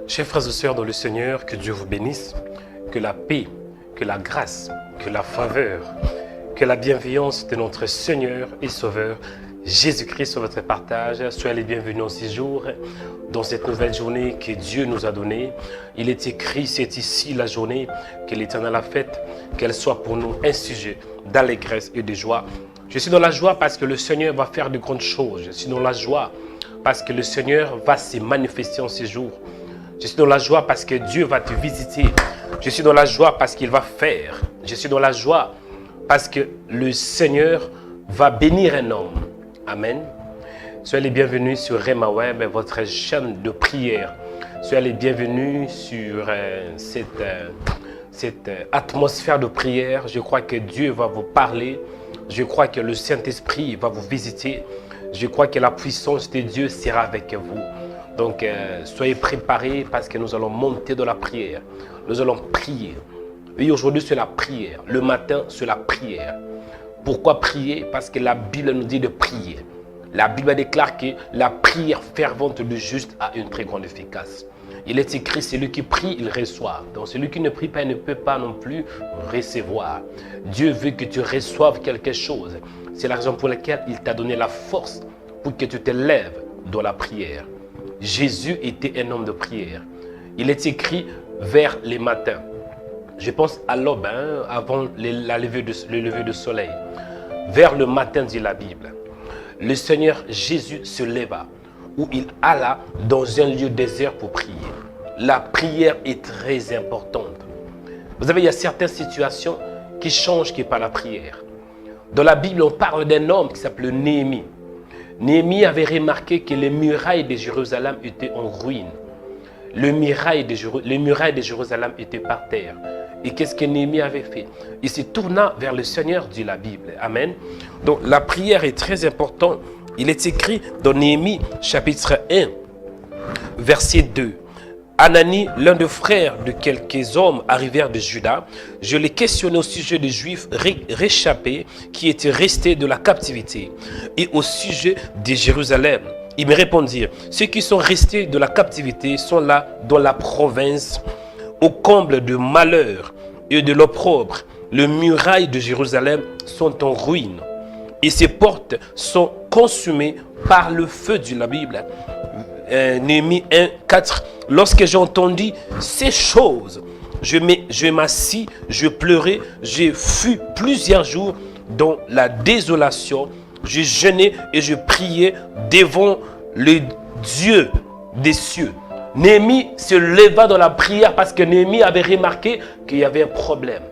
Chers frères et sœurs dans le Seigneur, que Dieu vous bénisse, que la paix, que la grâce, que la faveur, que la bienveillance de notre Seigneur et Sauveur Jésus-Christ soit votre partage. Soyez les bienvenus en ces jours, dans cette nouvelle journée que Dieu nous a donnée. Il est écrit, c'est ici la journée que l'Éternel a faite, qu'elle soit pour nous un sujet d'allégresse et de joie. Je suis dans la joie parce que le Seigneur va faire de grandes choses. Je suis dans la joie parce que le Seigneur va se manifester en ces jours. Je suis dans la joie parce que Dieu va te visiter. Je suis dans la joie parce qu'il va faire. Je suis dans la joie parce que le Seigneur va bénir un homme. Amen. Soyez les bienvenus sur Rema Web, votre chaîne de prière. Soyez les bienvenus sur cette atmosphère de prière. Je crois que Dieu va vous parler. Je crois que le Saint-Esprit va vous visiter. Je crois que la puissance de Dieu sera avec vous. Donc, soyez préparés parce que nous allons monter dans la prière. Nous allons prier. Oui, aujourd'hui, c'est la prière. Le matin, c'est la prière. Pourquoi prier? Parce que la Bible nous dit de prier. La Bible déclare que la prière fervente du juste a une très grande efficace. Il est écrit, celui qui prie, il reçoit. Donc, celui qui ne prie pas, il ne peut pas non plus recevoir. Dieu veut que tu reçoives quelque chose. C'est la raison pour laquelle il t'a donné la force pour que tu te lèves dans la prière. Jésus était un homme de prière. Il est écrit vers les matins. Je pense à l'aube, avant le lever du soleil. Vers le matin, dit la Bible. Le Seigneur Jésus se leva, où il alla dans un lieu désert pour prier. La prière est très importante. Vous savez, il y a certaines situations qui changent par la prière. Dans la Bible, on parle d'un homme qui s'appelle Néhémie. Néhémie avait remarqué que les murailles de Jérusalem étaient en ruine. Les murailles de Jérusalem étaient par terre. Et qu'est-ce que Néhémie avait fait? Il se tourna vers le Seigneur, dit la Bible. Amen. Donc la prière est très importante. Il est écrit dans Néhémie chapitre 1, verset 2. Anani, l'un des frères de quelques hommes arrivèrent de Juda. Je les questionnais au sujet des Juifs réchappés qui étaient restés de la captivité et au sujet de Jérusalem. Ils me répondirent, ceux qui sont restés de la captivité sont là dans la province, au comble de malheur et de l'opprobre. Les murailles de Jérusalem sont en ruine et ses portes sont consumées par le feu, de la Bible. Néhémie 1, 4. Lorsque j'ai entendu ces choses, je m'assis, je pleurais, j'ai fui plusieurs jours dans la désolation. Je jeûnais et je priais devant le Dieu des cieux. Néhémie se leva dans la prière parce que Néhémie avait remarqué qu'il y avait un problème.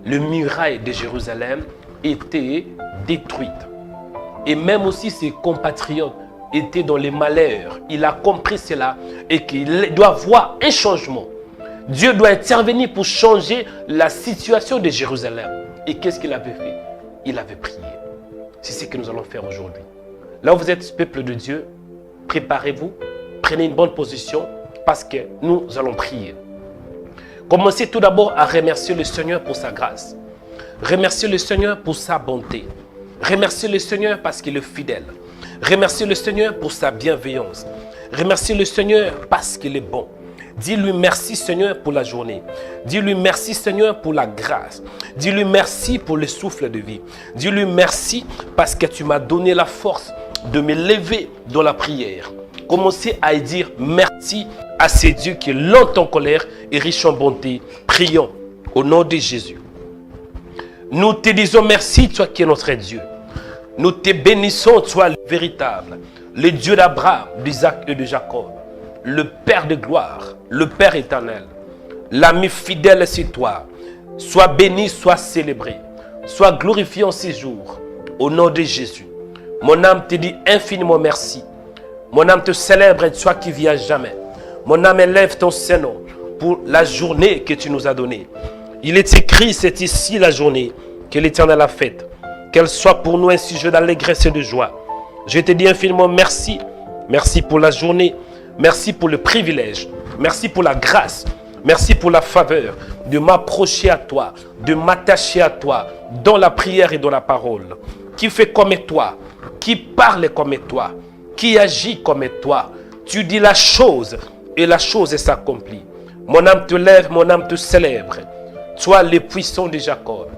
Les murailles de Jérusalem étaient détruites. Et même aussi ses compatriotes étaient dans les malheurs. Il a compris cela et qu'il doit voir un changement. Dieu doit intervenir pour changer la situation de Jérusalem. Et qu'est-ce qu'il avait fait? Il avait prié. C'est ce que nous allons faire aujourd'hui. Là où vous êtes, peuple de Dieu, préparez-vous, prenez une bonne position parce que nous allons prier. Commencez tout d'abord à remercier le Seigneur pour sa grâce. Remerciez le Seigneur pour sa bonté. Remerciez le Seigneur parce qu'il est fidèle. Remerciez le Seigneur pour sa bienveillance. Remerciez le Seigneur parce qu'il est bon. Dis-lui merci Seigneur pour la journée. Dis-lui merci Seigneur pour la grâce. Dis-lui merci pour le souffle de vie. Dis-lui merci parce que tu m'as donné la force de me lever dans la prière. Commencez à dire merci à ces dieux qui est lent en colère et riche en bonté. Prions au nom de Jésus. Nous te disons merci, toi qui es notre Dieu. Nous te bénissons, toi le véritable, le Dieu d'Abraham, d'Isaac et de Jacob, le Père de gloire, le Père éternel. L'ami fidèle, c'est toi. Sois béni, sois célébré, sois glorifié en ces jours, au nom de Jésus. Mon âme te dit infiniment merci. Mon âme te célèbre, toi qui vis à jamais. Mon âme élève ton Saint-Nom pour la journée que tu nous as donnée. Il est écrit, c'est ici la journée que l'Éternel a faite. Qu'elle soit pour nous un sujet d'allégresse et de joie. Je te dis infiniment merci. Merci pour la journée. Merci pour le privilège. Merci pour la grâce. Merci pour la faveur de m'approcher à toi, de m'attacher à toi dans la prière et dans la parole. Qui fait comme toi, qui parle comme toi, qui agit comme toi. Tu dis la chose et la chose s'accomplit. Mon âme te lève, mon âme te célèbre. Toi, le puissant de Jacob.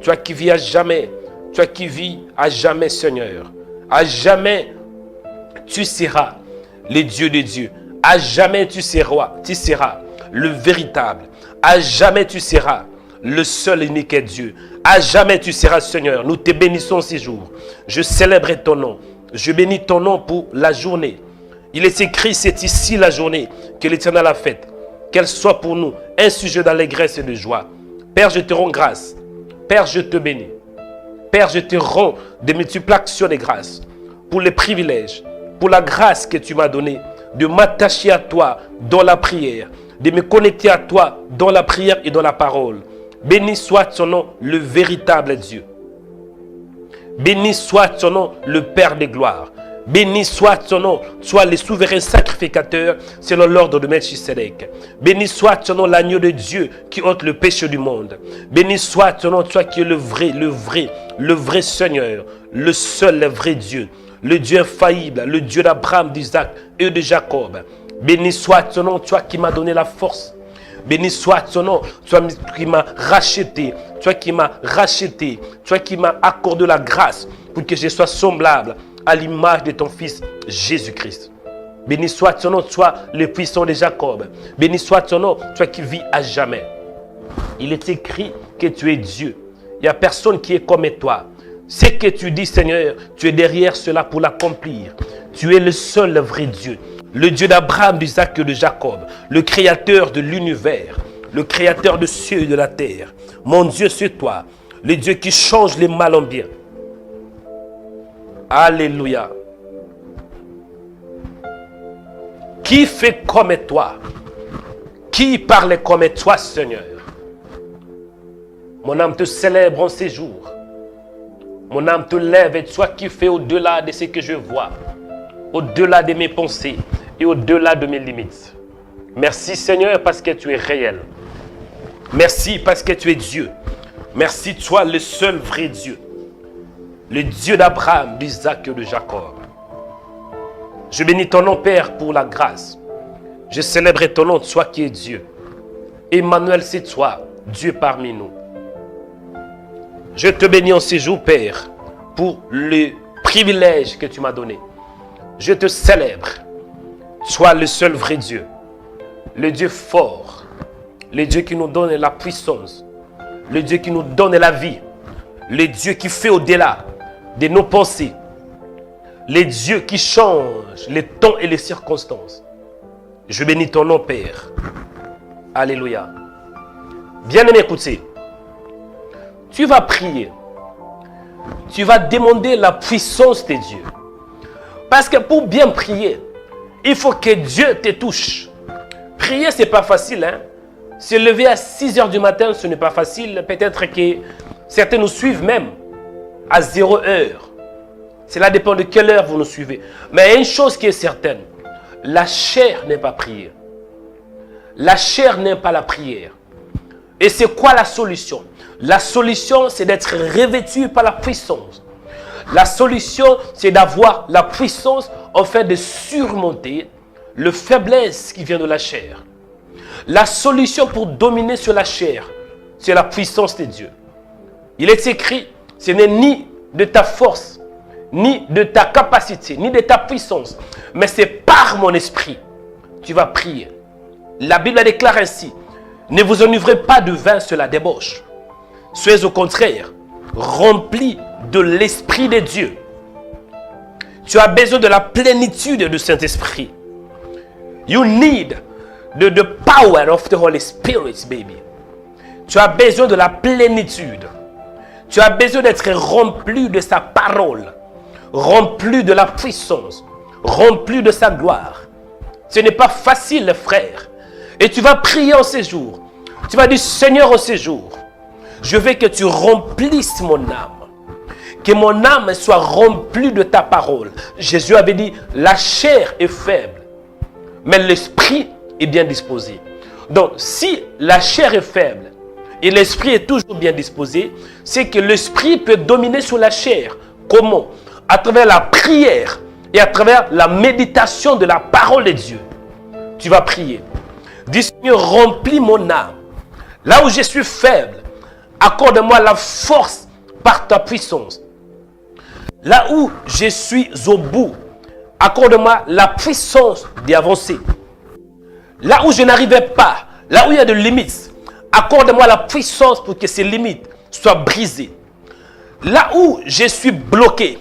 Toi qui vis à jamais. Toi qui vis à jamais, Seigneur. À jamais, tu seras le Dieu de Dieu. À jamais, tu seras le véritable. À jamais, tu seras le seul et unique Dieu. À jamais, tu seras, Seigneur. Nous te bénissons ces jours. Je célèbre ton nom. Je bénis ton nom pour la journée. Il est écrit, c'est ici la journée que l'Éternel a faite. Qu'elle soit pour nous un sujet d'allégresse et de joie. Père, je te rends grâce. Père, je te bénis. Père, je te rends de multiples actions de grâce pour les privilèges, pour la grâce que tu m'as donnée de m'attacher à toi dans la prière, de me connecter à toi dans la prière et dans la parole. Béni soit ton nom, le véritable Dieu. Béni soit ton nom, le Père des gloires. Béni soit ton nom, soit le souverain sacrificateur selon l'ordre de Melchisedec. Béni soit ton nom, l'agneau de Dieu qui ôte le péché du monde. Béni soit ton nom, toi qui es le vrai Seigneur, le seul, le vrai Dieu, le Dieu infaillible, le Dieu d'Abraham, d'Isaac et de Jacob. Béni soit ton nom, toi qui m'as donné la force. Béni soit ton nom, toi qui m'as racheté, toi qui m'as racheté, toi qui m'as accordé la grâce pour que je sois semblable à l'image de ton Fils Jésus-Christ. Béni soit ton nom, toi le puissant de Jacob. Béni soit ton nom, toi qui vis à jamais. Il est écrit que tu es Dieu. Il n'y a personne qui est comme toi. Ce que tu dis, Seigneur, tu es derrière cela pour l'accomplir. Tu es le seul le vrai Dieu. Le Dieu d'Abraham, d'Isaac et de Jacob. Le créateur de l'univers. Le créateur de cieux et de la terre. Mon Dieu, c'est toi. Le Dieu qui change les mal en bien. Alléluia. Qui fait comme toi? Qui parle comme toi, Seigneur? Mon âme te célèbre en ces jours. Mon âme te lève et toi qui fais au-delà de ce que je vois, au-delà de mes pensées et au-delà de mes limites. Merci Seigneur parce que tu es réel. Merci parce que tu es Dieu. Merci toi le seul vrai Dieu. Le Dieu d'Abraham, d'Isaac et de Jacob. Je bénis ton nom Père pour la grâce. Je célèbre ton nom, toi qui es Dieu. Emmanuel, c'est toi, Dieu parmi nous. Je te bénis en ces jours, Père, pour le privilège que tu m'as donné. Je te célèbre. Sois le seul vrai Dieu. Le Dieu fort. Le Dieu qui nous donne la puissance. Le Dieu qui nous donne la vie. Le Dieu qui fait au-delà de nos pensées. Le Dieu qui change les temps et les circonstances. Je bénis ton nom, Père. Alléluia. Bien-aimé, écoutez. Tu vas prier. Tu vas demander la puissance de Dieu. Parce que pour bien prier, il faut que Dieu te touche. Prier, ce n'est pas facile. Hein? Se lever à 6 heures du matin, ce n'est pas facile. Peut-être que certains nous suivent même à 0 heure. Cela dépend de quelle heure vous nous suivez. Mais il y a une chose qui est certaine. La chair n'est pas prier. La chair n'aime pas la prière. Et c'est quoi la solution? La solution, c'est d'être revêtu par la puissance. La solution, c'est d'avoir la puissance en fait de surmonter le faiblesse qui vient de la chair. La solution pour dominer sur la chair, c'est la puissance de Dieu. Il est écrit, ce n'est ni de ta force, ni de ta capacité, ni de ta puissance, mais c'est par mon esprit. Tu vas prier. La Bible déclare ainsi, ne vous enivrez pas de vin, cela débauche. Soyez au contraire remplis de l'Esprit de Dieu. Tu as besoin de la plénitude du Saint-Esprit. You need the power of the Holy Spirit, baby. Tu as besoin de la plénitude. Tu as besoin d'être rempli de sa parole, rempli de la puissance, rempli de sa gloire. Ce n'est pas facile, frère. Et tu vas prier en ces jours. Tu vas dire, Seigneur, en ces jours, je veux que tu remplisses mon âme. Que mon âme soit remplie de ta parole. Jésus avait dit, la chair est faible, mais l'esprit est bien disposé. Donc, si la chair est faible et l'esprit est toujours bien disposé, c'est que l'esprit peut dominer sur la chair. Comment? À travers la prière et à travers la méditation de la parole de Dieu. Tu vas prier. Dis, Seigneur, remplis mon âme. Là où je suis faible, accorde-moi la force par ta puissance. Là où je suis au bout, accorde-moi la puissance d'y avancer. Là où je n'arrivais pas, là où il y a des limites, accorde-moi la puissance pour que ces limites soient brisées. Là où je suis bloqué,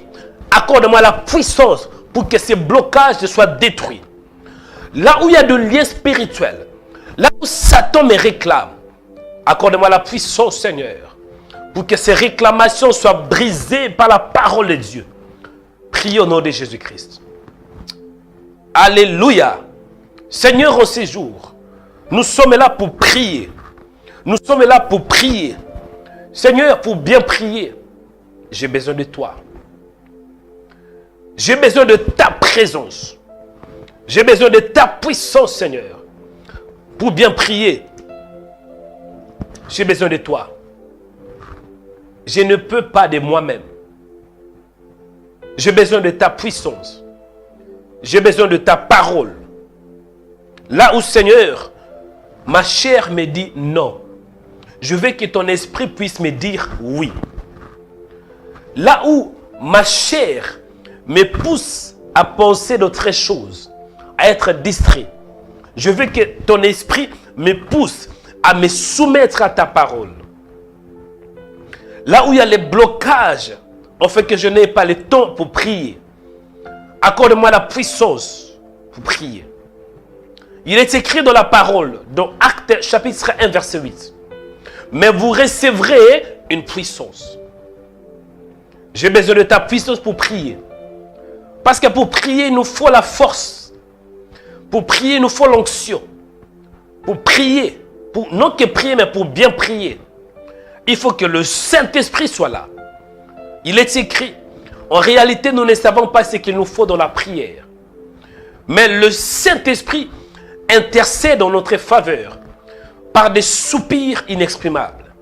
accorde-moi la puissance pour que ces blocages soient détruits. Là où il y a de liens spirituels, là où Satan me réclame, accorde-moi la puissance, Seigneur, pour que ces réclamations soient brisées par la parole de Dieu. Priez au nom de Jésus-Christ. Alléluia. Seigneur, en ces jours, nous sommes là pour prier. Nous sommes là pour prier. Seigneur, pour bien prier, j'ai besoin de toi. J'ai besoin de ta présence. J'ai besoin de ta puissance, Seigneur. Pour bien prier, j'ai besoin de toi. Je ne peux pas de moi-même. J'ai besoin de ta puissance. J'ai besoin de ta parole. Là où, Seigneur, ma chair me dit non, je veux que ton esprit puisse me dire oui. Là où ma chair me pousse à penser d'autres choses, à être distrait, je veux que ton esprit me pousse à me soumettre à ta parole. Là où il y a les blocages, en fait que je n'ai pas le temps pour prier, accorde-moi la puissance pour prier. Il est écrit dans la parole, dans Actes chapitre 1, verset 8. Mais vous recevrez une puissance. J'ai besoin de ta puissance pour prier. Parce que pour prier, il nous faut la force. Pour prier, il nous faut l'onction. Pour prier, non que prier, mais pour bien prier, il faut que le Saint-Esprit soit là. Il est écrit. En réalité, nous ne savons pas ce qu'il nous faut dans la prière. Mais le Saint-Esprit intercède en notre faveur par des soupirs inexprimables.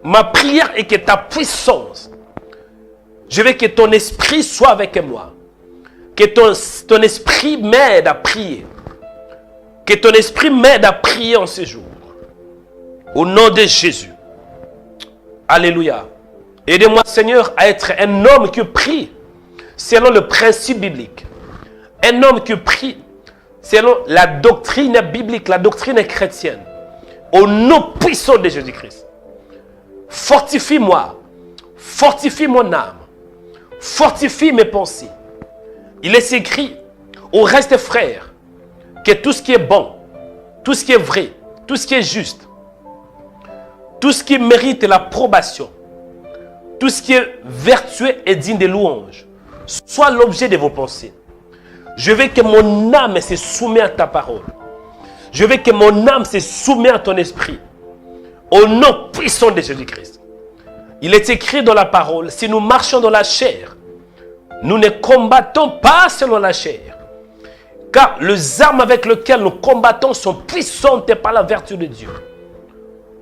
Ma prière est que ta puissance, je veux que ton esprit soit avec moi. Que ton esprit m'aide à prier. Que ton esprit m'aide à prier en ce jour. Au nom de Jésus. Alléluia. Aidez-moi, Seigneur, à être un homme qui prie selon le principe biblique. Un homme qui prie selon la doctrine biblique, la doctrine chrétienne. Au nom puissant de Jésus-Christ. Fortifie-moi. Fortifie mon âme. Fortifie mes pensées. Il est écrit au reste, frères, que tout ce qui est bon, tout ce qui est vrai, tout ce qui est juste, tout ce qui mérite l'approbation, tout ce qui est vertueux et digne de louange, soit l'objet de vos pensées. Je veux que mon âme se soumette à ta parole. Je veux que mon âme se soumette à ton esprit. Au nom puissant de Jésus-Christ. Il est écrit dans la parole, si nous marchons dans la chair, nous ne combattons pas selon la chair. Car les armes avec lesquelles nous combattons sont puissantes par la vertu de Dieu.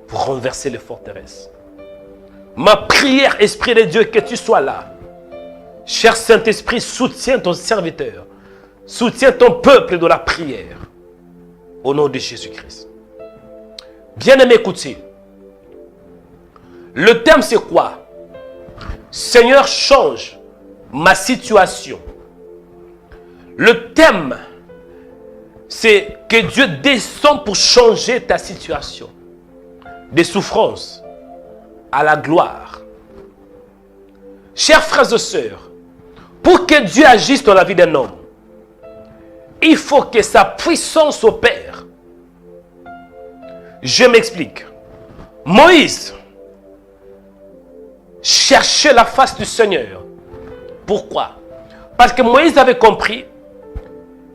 Pour renverser les forteresses. Ma prière, Esprit de Dieu, que tu sois là. Cher Saint-Esprit, soutiens ton serviteur. Soutiens ton peuple dans la prière. Au nom de Jésus-Christ. Bien-aimé, écoutez. Le thème, c'est quoi? Seigneur, change ma situation. Le thème, c'est que Dieu descend pour changer ta situation. Des souffrances à la gloire. Chers frères et sœurs, pour que Dieu agisse dans la vie d'un homme, il faut que sa puissance opère. Je m'explique. Moïse cherchait la face du Seigneur. Pourquoi? Parce que Moïse avait compris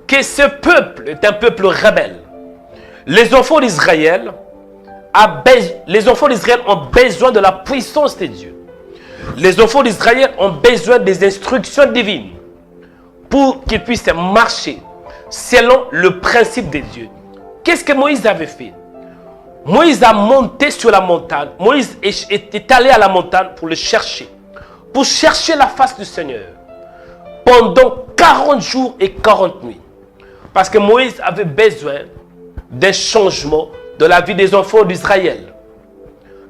que ce peuple est un peuple rebelle. Les enfants d'Israël ont besoin de la puissance de Dieu. Les enfants d'Israël ont besoin des instructions divines pour qu'ils puissent marcher selon le principe de Dieu. Qu'est-ce que Moïse avait fait? Moïse a monté sur la montagne. Moïse est allé à la montagne pour le chercher. Pour chercher la face du Seigneur. Pendant 40 jours et 40 nuits. Parce que Moïse avait besoin d'un changement dans la vie des enfants d'Israël.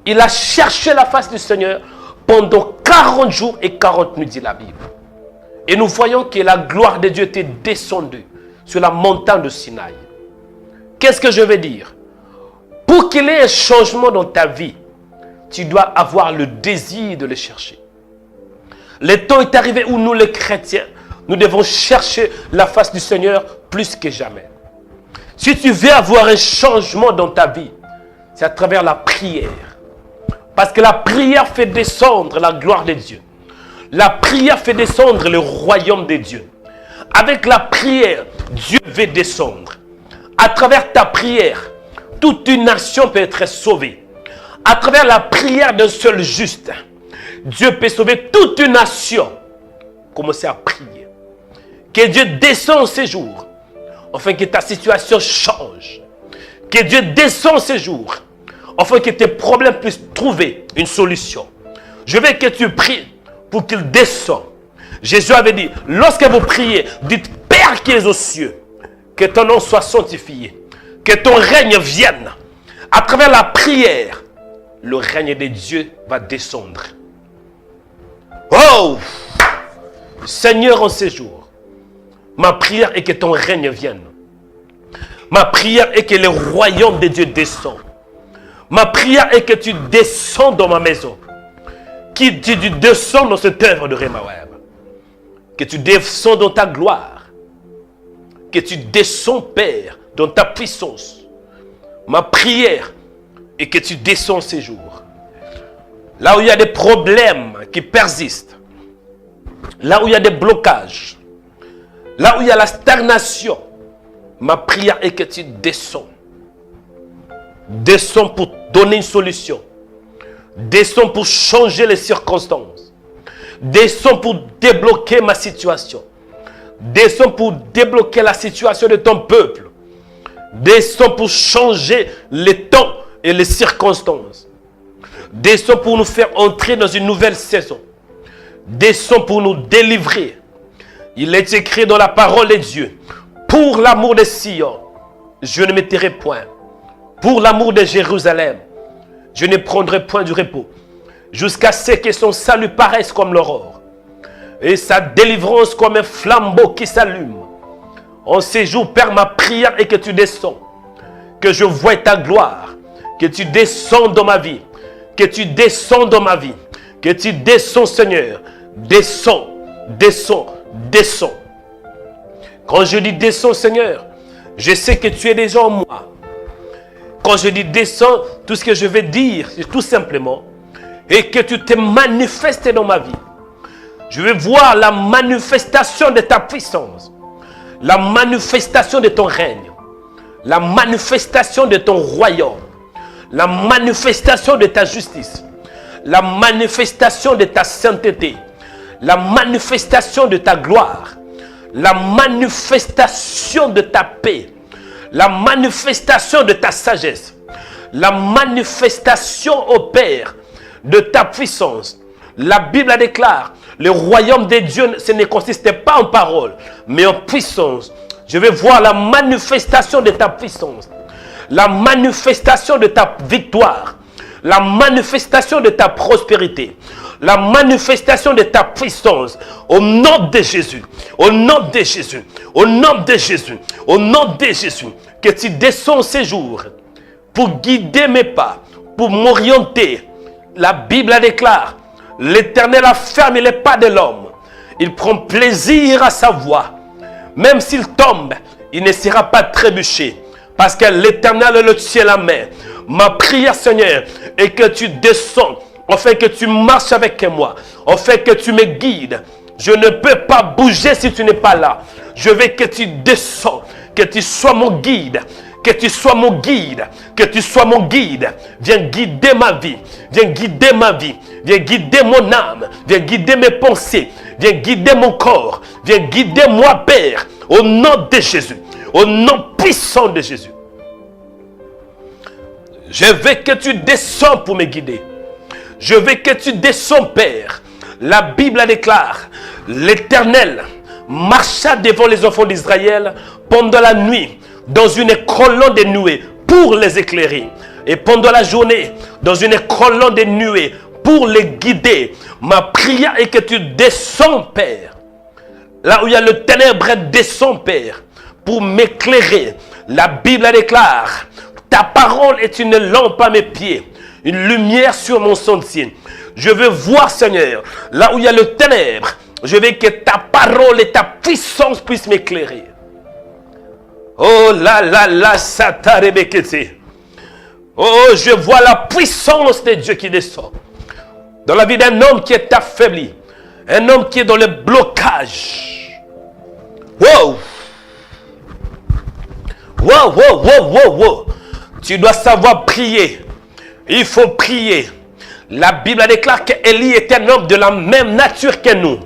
Il a cherché la face du Seigneur pendant 40 jours et 40 nuits, dit la Bible. Et nous voyons que la gloire de Dieu était descendue sur la montagne de Sinaï. Qu'est-ce que je veux dire? Pour qu'il y ait un changement dans ta vie, tu dois avoir le désir de le chercher. Le temps est arrivé où nous, les chrétiens, nous devons chercher la face du Seigneur plus que jamais. Si tu veux avoir un changement dans ta vie, c'est à travers la prière. Parce que la prière fait descendre la gloire de Dieu. La prière fait descendre le royaume de Dieu. Avec la prière, Dieu veut descendre. À travers ta prière, toute une nation peut être sauvée. À travers la prière d'un seul juste, Dieu peut sauver toute une nation. Commencez à prier. Que Dieu descende ces jours, afin que ta situation change. Que Dieu descende ces jours, afin que tes problèmes puissent trouver une solution. Je veux que tu pries pour qu'il descende. Jésus avait dit, lorsque vous priez, dites, Père qui es aux cieux, que ton nom soit sanctifié, que ton règne vienne. À travers la prière, le règne de Dieu va descendre. Oh! Seigneur, en ces jours, ma prière est que ton règne vienne. Ma prière est que le royaume de Dieu descende. Ma prière est que tu descends dans ma maison. Que tu descends dans cette œuvre de Rhema Web. Que tu descends dans ta gloire. Que tu descends, Père, dans ta puissance. Ma prière est que tu descends ces jours. Là où il y a des problèmes qui persistent. Là où il y a des blocages. Là où il y a la stagnation. Ma prière est que tu descends. Descends pour donner une solution. Descends pour changer les circonstances. Descends pour débloquer ma situation. Descends pour débloquer la situation de ton peuple. Descends pour changer les temps et les circonstances. Descends pour nous faire entrer dans une nouvelle saison. Descends pour nous délivrer. Il est écrit dans la parole de Dieu. Pour l'amour de Sion, je ne me tairai point. Pour l'amour de Jérusalem, je ne prendrai point du repos. Jusqu'à ce que son salut paraisse comme l'aurore. Et sa délivrance comme un flambeau qui s'allume. En ces jours, Père, ma prière est que tu descends. Que je voie ta gloire. Que tu descends dans ma vie. Que tu descends dans ma vie. Que tu descends, Seigneur. Descends, descends, descends. Quand je dis descends, Seigneur, je sais que tu es déjà en moi. Quand je dis descends, tout ce que je vais dire, c'est tout simplement, et que tu te manifestes dans ma vie. Je vais voir la manifestation de ta puissance, la manifestation de ton règne, la manifestation de ton royaume, la manifestation de ta justice, la manifestation de ta sainteté, la manifestation de ta gloire, la manifestation de ta paix, la manifestation de ta sagesse, la manifestation, ô Père, de ta puissance. La Bible déclare, le royaume de Dieu, ce ne consiste pas en parole, mais en puissance. Je vais voir la manifestation de ta puissance, la manifestation de ta victoire, la manifestation de ta prospérité, la manifestation de ta puissance, au nom de Jésus, au nom de Jésus, au nom de Jésus, au nom de Jésus, que tu descends ces jours pour guider mes pas, pour m'orienter. La Bible déclare, l'Éternel a fermé les pas de l'homme, il prend plaisir à sa voix, même s'il tombe, il ne sera pas trébuché, parce que l'Éternel le tient la main. Ma prière, Seigneur, est que tu descends, afin que tu marches avec moi, afin que tu me guides. Je ne peux pas bouger si tu n'es pas là. Je veux que tu descends, que tu sois mon guide, que tu sois mon guide, que tu sois mon guide. Viens guider ma vie, viens guider ma vie, viens guider mon âme, viens guider mes pensées, viens guider mon corps, viens guider moi, Père, au nom de Jésus, au nom puissant de Jésus. Je veux que tu descends pour me guider. Je veux que tu descends, Père. La Bible déclare, l'Éternel marcha devant les enfants d'Israël pendant la nuit dans une colonne de nuée pour les éclairer. Et pendant la journée, dans une colonne de nuée pour les guider. Ma prière est que tu descends, Père. Là où il y a le ténèbre, descends, Père, pour m'éclairer. La Bible déclare, ta parole est une lampe à mes pieds, une lumière sur mon sentier. Je veux voir, Seigneur, là où il y a le ténèbre, je veux que ta parole et ta puissance puissent m'éclairer. Oh là là là, satarebekete. Oh, je vois la puissance de Dieu qui descend. Dans la vie d'un homme qui est affaibli. Un homme qui est dans le blocage. Wow! Wow, wow, wow, wow, wow. Tu dois savoir prier. Il faut prier. La Bible déclare qu'Élie est un homme de la même nature que nous.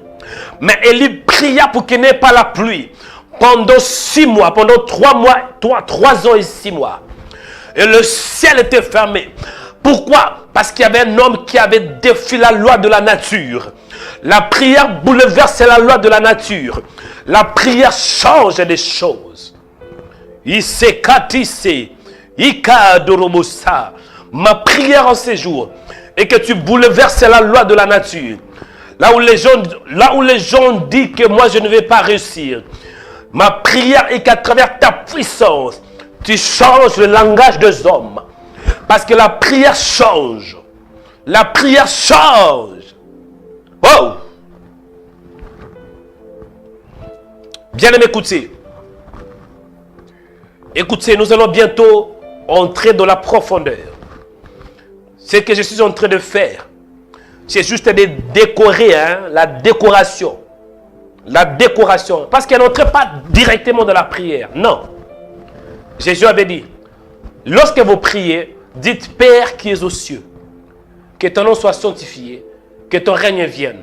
Mais Élie pria pour qu'il n'ait pas la pluie. Pendant 6 mois, pendant 3 mois, 3 ans et 6 mois. Et le ciel était fermé. Pourquoi? Parce qu'il y avait un homme qui avait défié la loi de la nature. La prière bouleverse la loi de la nature. La prière change des choses. Ma prière en ces jours est que tu bouleverses la loi de la nature. Là où les gens disent que moi je ne vais pas réussir. Ma prière est qu'à travers ta puissance, tu changes le langage des hommes. Parce que la prière change. La prière change. Oh! Bien aimé, écoutez. Écoutez, nous allons bientôt entrer dans la profondeur. Ce que je suis en train de faire, c'est juste de décorer, la décoration. La décoration. Parce qu'elle n'entre pas directement dans la prière. Non. Jésus avait dit, lorsque vous priez, dites Père qui es aux cieux, que ton nom soit sanctifié, que ton règne vienne,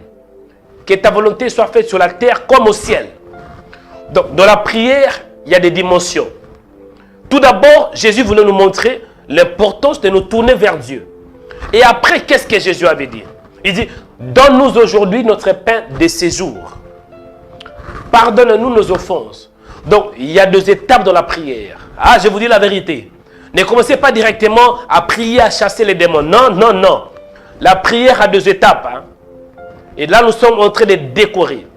que ta volonté soit faite sur la terre comme au ciel. Donc, dans la prière, il y a des dimensions. Tout d'abord, Jésus voulait nous montrer l'importance de nous tourner vers Dieu. Et après, qu'est-ce que Jésus avait dit? Il dit, donne-nous aujourd'hui notre pain de séjour. Pardonne-nous nos offenses. Donc, il y a 2 étapes dans la prière. Ah, je vous dis la vérité. Ne commencez pas directement à prier, à chasser les démons. Non, non, non. La prière a 2 étapes. Et là, nous sommes en train de décorer.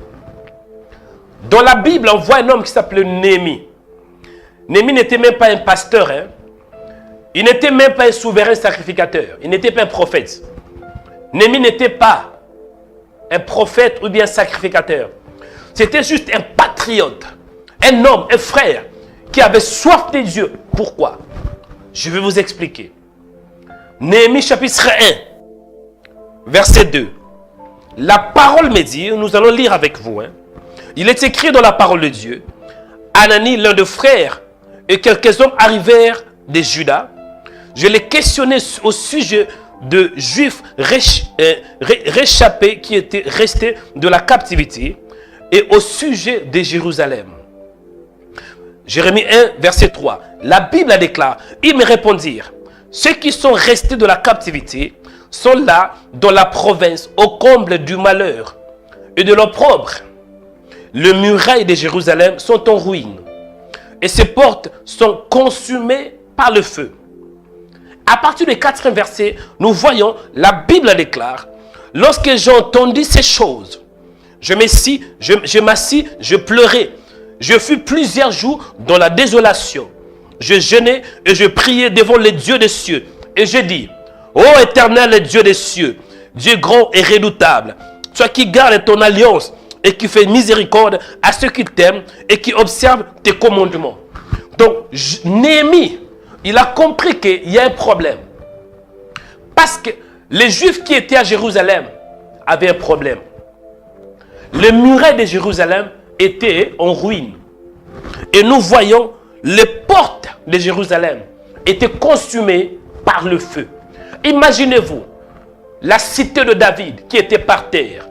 Dans la Bible, on voit un homme qui s'appelait Néhémie. Néhémie n'était même pas un pasteur. Il n'était même pas un souverain sacrificateur. Il n'était pas un prophète. Néhémie n'était pas un prophète ou bien un sacrificateur. C'était juste un patriote. Un homme, un frère qui avait soif de Dieu. Pourquoi? Je vais vous expliquer. Néhémie chapitre 1, verset 2. La parole me dit, nous allons lire avec vous. Il est écrit dans la parole de Dieu. Anani, l'un des frères, et quelques hommes arrivèrent de Juda. Je les questionnais au sujet de Juifs réchappés qui étaient restés de la captivité et au sujet de Jérusalem. Jérémie 1, verset 3. La Bible déclare, ils me répondirent, ceux qui sont restés de la captivité sont là dans la province au comble du malheur et de l'opprobre. Les murailles de Jérusalem sont en ruine et ses portes sont consumées par le feu. À partir du 4e verset, nous voyons, la Bible déclare, lorsque j'ai entendu ces choses, je m'assis, je pleurais. Je fus plusieurs jours dans la désolation. Je jeûnais et je priais devant le Dieu des cieux. Et je dis, ô éternel Dieu des cieux, Dieu grand et redoutable, toi qui gardes ton alliance et qui fais miséricorde à ceux qui t'aiment et qui observent tes commandements. Donc, Néhémie, il a compris qu'il y a un problème. Parce que les Juifs qui étaient à Jérusalem avaient un problème. Les murailles de Jérusalem étaient en ruine. Et nous voyons les portes de Jérusalem étaient consumées par le feu. Imaginez-vous la cité de David qui était par terre.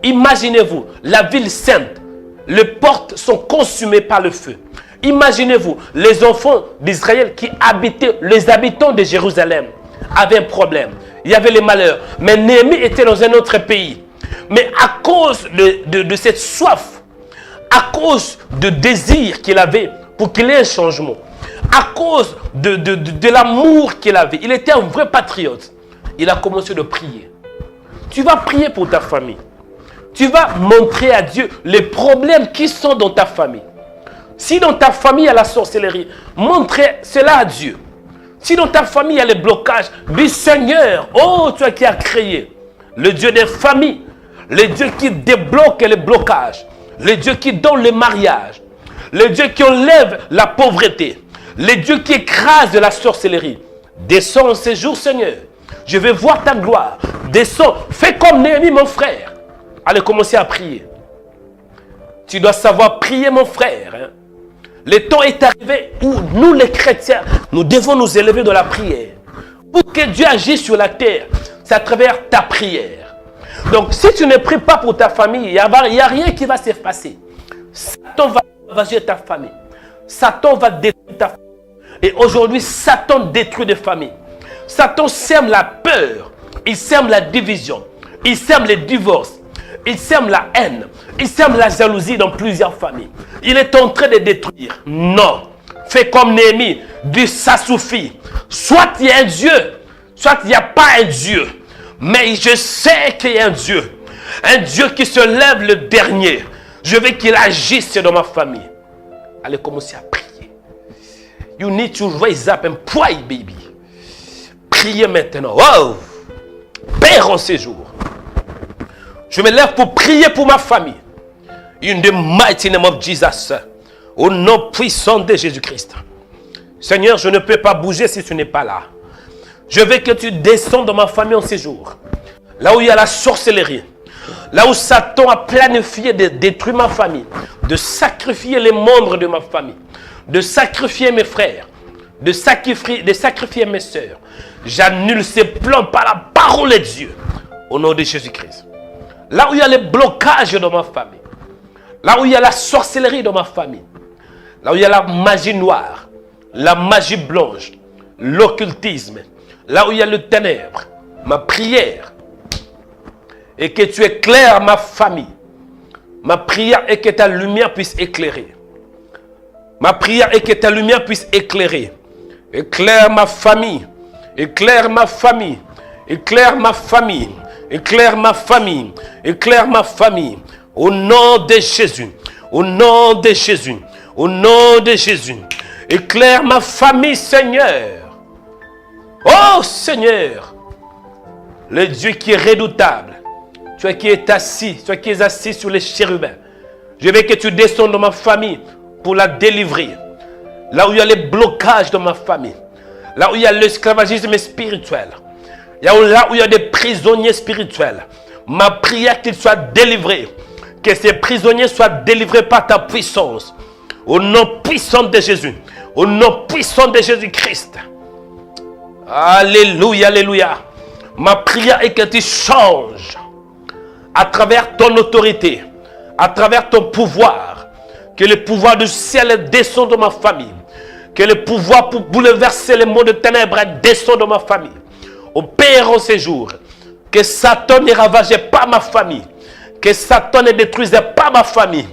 Imaginez-vous la ville sainte. Les portes sont consumées par le feu. Imaginez-vous les enfants d'Israël qui habitaient, les habitants de Jérusalem avaient un problème. Il y avait les malheurs. Mais Néhémie était dans un autre pays. Mais à cause de cette soif, à cause de désir qu'il avait pour qu'il ait un changement, à cause de l'amour qu'il avait, il était un vrai patriote. Il a commencé de prier. Tu vas prier pour ta famille. Tu vas montrer à Dieu les problèmes qui sont dans ta famille. Si dans ta famille il y a la sorcellerie, montrez cela à Dieu. Si dans ta famille il y a les blocages, dis Seigneur, oh toi qui as créé le Dieu des familles, le Dieu qui débloque les blocages, le Dieu qui donne le mariage, le Dieu qui enlève la pauvreté, le Dieu qui écrase la sorcellerie. Descends en ces jours, Seigneur. Je vais voir ta gloire. Descends. Fais comme Néhémie, mon frère. Allez commencer à prier. Tu dois savoir prier, mon frère. Hein? Le temps est arrivé où nous, les chrétiens, nous devons nous élever de la prière. Pour que Dieu agisse sur la terre, c'est à travers ta prière. Donc, si tu ne pries pas pour ta famille, il n'y a rien qui va se passer. Satan va ravager ta famille. Satan va détruire ta famille. Et aujourd'hui, Satan détruit des familles. Satan sème la peur. Il sème la division. Il sème les divorces. Il sème la haine. Il sème la jalousie dans plusieurs familles. Il est en train de détruire. Non. Fais comme Néhémie. Dis ça suffit. Soit il y a un Dieu, soit il n'y a pas un Dieu. Mais je sais qu'il y a un Dieu. Un Dieu qui se lève le dernier. Je veux qu'il agisse dans ma famille. Allez commencer à prier. You need to raise up and pray, baby. Priez maintenant. Wow. Père en ces jours. Je me lève pour prier pour ma famille. In the mighty name of Jesus. Au nom puissant de Jésus-Christ. Seigneur, je ne peux pas bouger si tu n'es pas là. Je veux que tu descendes dans ma famille en ces jours. Là où il y a la sorcellerie. Là où Satan a planifié de détruire ma famille. De sacrifier les membres de ma famille. De sacrifier mes frères. De sacrifier mes sœurs. J'annule ces plans par la parole de Dieu. Au nom de Jésus-Christ. Là où il y a les blocages dans ma famille. Là où il y a la sorcellerie dans ma famille. Là où il y a la magie noire. La magie blanche. L'occultisme. Là où il y a le ténèbre. Ma prière est que tu éclaires ma famille. Ma prière est que ta lumière puisse éclairer. Ma prière est que ta lumière puisse éclairer. Éclaire ma famille. Éclaire ma famille. Éclaire ma famille. Éclaire ma famille. Éclaire ma famille. Au nom de Jésus. Au nom de Jésus. Au nom de Jésus. Éclaire ma famille, Seigneur. Oh, Seigneur. Le Dieu qui est redoutable. Toi qui es assis. Toi qui es assis sur les chérubins. Je veux que tu descendes dans ma famille pour la délivrer. Là où il y a les blocages dans ma famille. Là où il y a l'esclavagisme spirituel. Là où il y a des prisonniers spirituels. Ma prière qu'ils soient délivrés. Que ces prisonniers soient délivrés par ta puissance. Au nom puissant de Jésus. Au nom puissant de Jésus-Christ. Alléluia, alléluia. Ma prière est que tu changes. À travers ton autorité. À travers ton pouvoir. Que le pouvoir du ciel descende dans ma famille. Que le pouvoir pour bouleverser les mondes de ténèbres descende dans ma famille. Opère en ces jours. Que Satan ne ravageait pas ma famille. Que Satan ne détruisait pas ma famille.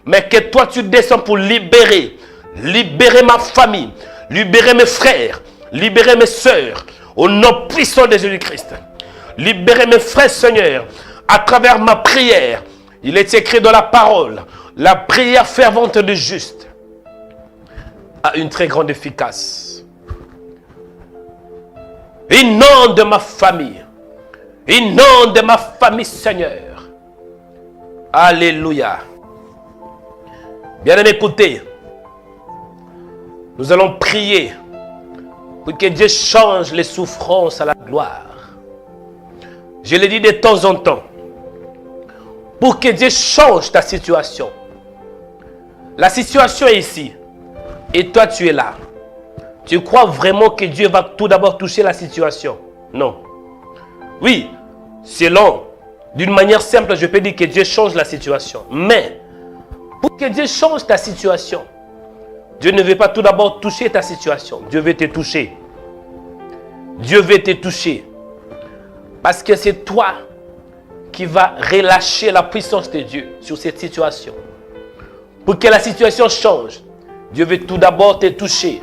Mais que toi tu descends pour libérer. Libérer ma famille. Libérer mes frères. Libérer mes sœurs. Au nom puissant de Jésus-Christ. Libérer mes frères, Seigneur. À travers ma prière. Il est écrit dans la parole. La prière fervente du juste a une très grande efficace. Inonde ma famille. Inonde ma famille, Seigneur. Alléluia. Bien-aimés, écoutez. Nous allons prier pour que Dieu change les souffrances à la gloire. Je le dis de temps en temps. Pour que Dieu change ta situation. La situation est ici. Et toi, tu es là. Tu crois vraiment que Dieu va tout d'abord toucher la situation? Non. Oui, selon, d'une manière simple, je peux dire que Dieu change la situation. Mais, pour que Dieu change ta situation, Dieu ne veut pas tout d'abord toucher ta situation. Dieu veut te toucher. Dieu veut te toucher. Parce que c'est toi qui vas relâcher la puissance de Dieu sur cette situation. Pour que la situation change, Dieu veut tout d'abord te toucher.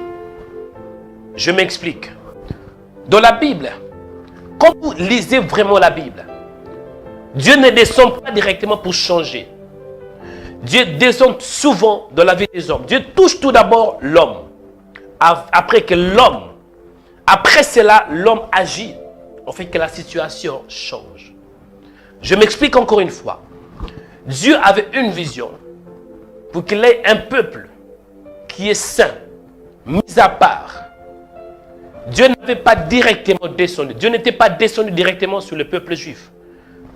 Je m'explique. Dans la Bible, quand vous lisez vraiment la Bible, Dieu ne descend pas directement pour changer. Dieu descend souvent dans la vie des hommes. Dieu touche tout d'abord l'homme. Après cela, l'homme agit. On fait que la situation change. Je m'explique encore une fois. Dieu avait une vision pour qu'il ait un peuple qui est saint, mis à part. Dieu n'avait pas directement descendu. Dieu n'était pas descendu directement sur le peuple juif.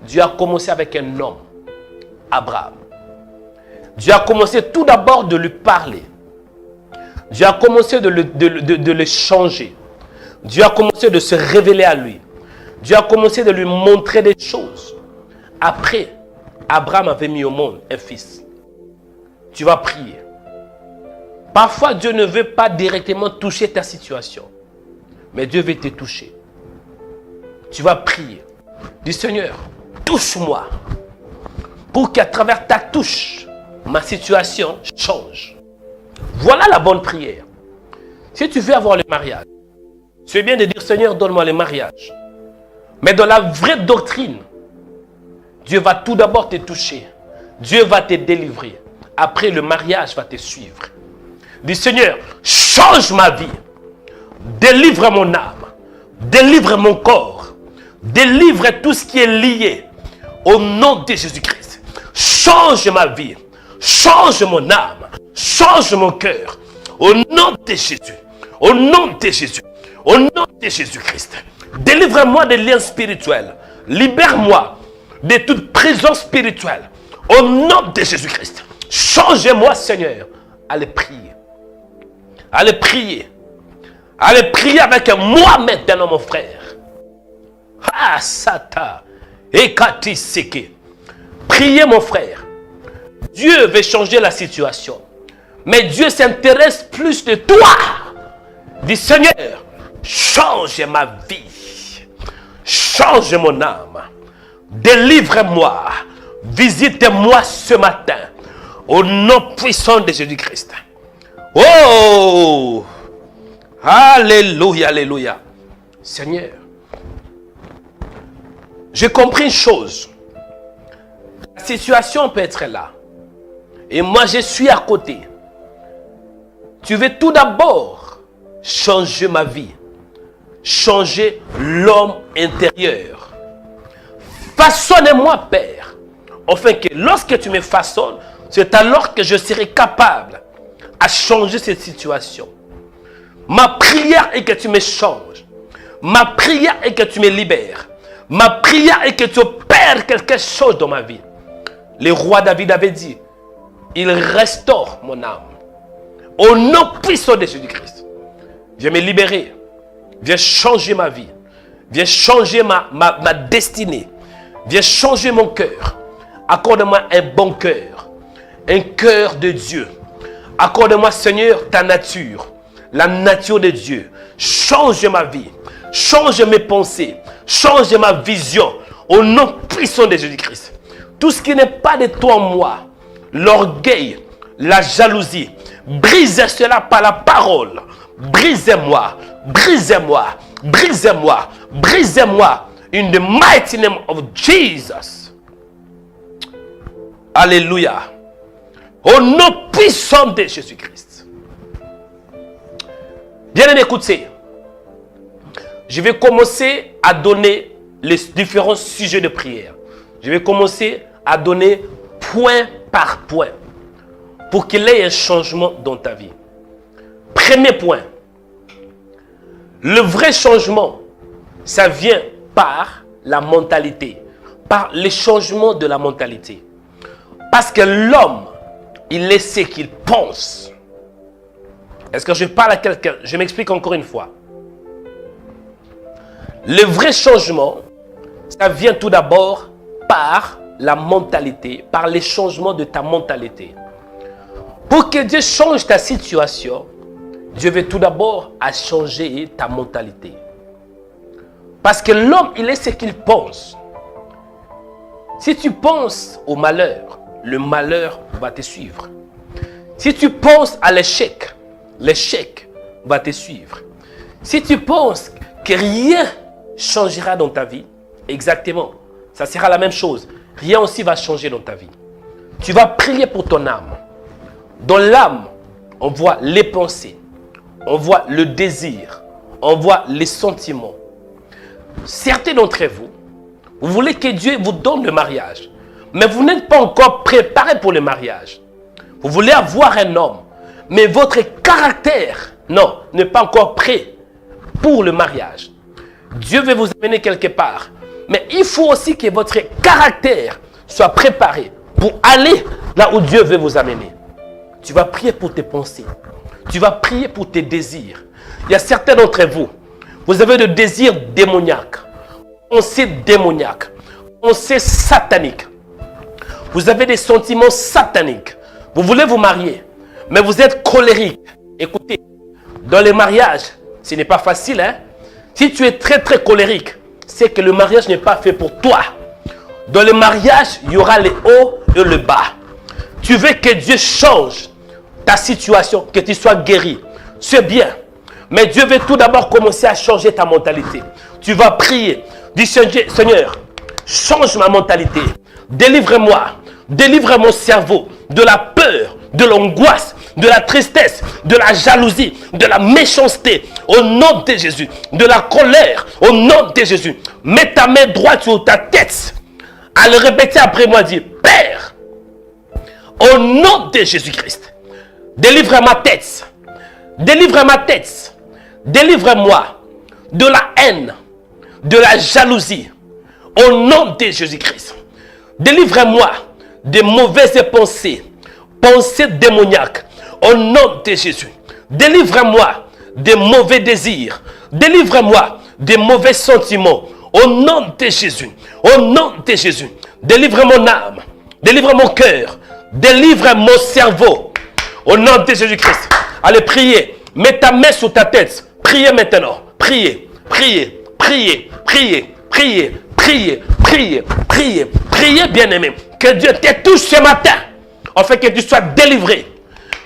Dieu a commencé avec un homme, Abraham. Dieu a commencé tout d'abord de lui parler. Dieu a commencé de le changer. Dieu a commencé de se révéler à lui. Dieu a commencé de lui montrer des choses. Après, Abraham avait mis au monde un fils. Tu vas prier. Parfois, Dieu ne veut pas directement toucher ta situation. Mais Dieu veut te toucher. Tu vas prier. Dis Seigneur, touche-moi. Pour qu'à travers ta touche, ma situation change. Voilà la bonne prière. Si tu veux avoir le mariage, c'est bien de dire Seigneur, donne-moi le mariage. Mais dans la vraie doctrine, Dieu va tout d'abord te toucher. Dieu va te délivrer. Après, le mariage va te suivre. Dis Seigneur, change ma vie. Délivre mon âme. Délivre mon corps. Délivre tout ce qui est lié. Au nom de Jésus-Christ. Change ma vie. Change mon âme. Change mon cœur. Au nom de Jésus. Au nom de Jésus. Au nom de Jésus-Christ. Délivre-moi des liens spirituels. Libère-moi de toute prison spirituelle. Au nom de Jésus-Christ. Change-moi, Seigneur. Allez prier. Allez prier. Allez prier avec moi maintenant, mon frère. Ah, Sata. Ekati Seke. Priez, mon frère. Dieu veut changer la situation. Mais Dieu s'intéresse plus de toi. Dis Seigneur, change ma vie. Change mon âme. Délivre-moi. Visite-moi ce matin. Au nom puissant de Jésus-Christ. Oh! Alléluia, alléluia. Seigneur, j'ai compris une chose. La situation peut être là. Et moi, je suis à côté. Tu veux tout d'abord changer ma vie. Changer l'homme intérieur. Façonne-moi, Père. Afin que lorsque tu me façonnes, c'est alors que je serai capable à changer cette situation. Ma prière est que tu me changes. Ma prière est que tu me libères. Ma prière est que tu opères quelque chose dans ma vie. Le roi David avait dit, il restaure mon âme. Au nom puissant de Jésus-Christ. Viens me libérer. Viens changer ma vie. Viens changer ma destinée. Viens changer mon cœur. Accorde-moi un bon cœur. Un cœur de Dieu. Accorde-moi, Seigneur, ta nature. La nature de Dieu. Change ma vie. Change mes pensées. Change ma vision. Au nom puissant de Jésus-Christ. Tout ce qui n'est pas de toi en moi. L'orgueil. La jalousie. Brise cela par la parole. Brisez-moi. Brisez-moi. Brisez-moi. Brisez-moi. In the mighty name of Jesus. Alléluia. Au nom puissant de Jésus-Christ. Bien écoutez. Je vais commencer à donner les différents sujets de prière. Je vais commencer à donner point par point. Pour qu'il y ait un changement dans ta vie. Premier point. Le vrai changement, ça vient par la mentalité. Par le changement de la mentalité. Parce que l'homme, il est ce qu'il pense. Est-ce que je parle à quelqu'un? Je m'explique encore une fois. Le vrai changement, ça vient tout d'abord par la mentalité, par les changements de ta mentalité. Pour que Dieu change ta situation, Dieu veut tout d'abord changer ta mentalité. Parce que l'homme, il est ce qu'il pense. Si tu penses au malheur, le malheur va te suivre. Si tu penses à l'échec, l'échec va te suivre. Si tu penses que rien changera dans ta vie, exactement, ça sera la même chose. Rien aussi va changer dans ta vie. Tu vas prier pour ton âme. Dans l'âme, on voit les pensées, on voit le désir, on voit les sentiments. Certains d'entre vous, vous voulez que Dieu vous donne le mariage, mais vous n'êtes pas encore préparé pour le mariage. Vous voulez avoir un homme, mais votre caractère, non, n'est pas encore prêt pour le mariage. Dieu veut vous amener quelque part, mais il faut aussi que votre caractère soit préparé pour aller là où Dieu veut vous amener. Tu vas prier pour tes pensées. Tu vas prier pour tes désirs. Il y a certains d'entre vous, vous avez des désirs démoniaques, pensées démoniaques, pensées sataniques. Vous avez des sentiments sataniques. Vous voulez vous marier, mais vous êtes colérique. Écoutez, dans les mariages, ce n'est pas facile, hein? Si tu es très très colérique, c'est que le mariage n'est pas fait pour toi. Dans le mariage, il y aura le haut et le bas. Tu veux que Dieu change ta situation, que tu sois guéri. C'est bien. Mais Dieu veut tout d'abord commencer à changer ta mentalité. Tu vas prier. Dis Seigneur, change ma mentalité. Délivre-moi. Délivre mon cerveau de la peur, de l'angoisse, de la tristesse, de la jalousie, de la méchanceté. Au nom de Jésus. De la colère. Au nom de Jésus. Mets ta main droite sur ta tête. À le répéter après moi, dis Père, au nom de Jésus-Christ, délivre ma tête. Délivre ma tête. Délivre-moi de la haine, de la jalousie. Au nom de Jésus-Christ. Délivre-moi des mauvaises pensées, pensées démoniaques. Au nom de Jésus. Délivre-moi des mauvais désirs. Délivre-moi des mauvais sentiments. Au nom de Jésus. Au nom de Jésus. Délivre mon âme. Délivre mon cœur. Délivre mon cerveau. Au nom de Jésus-Christ. Allez, priez. Mets ta main sur ta tête. Priez maintenant. Priez. Priez. Priez. Priez. Priez. Priez. Priez. Priez. Priez, bien-aimé. Que Dieu te touche ce matin. Afin que tu sois délivré.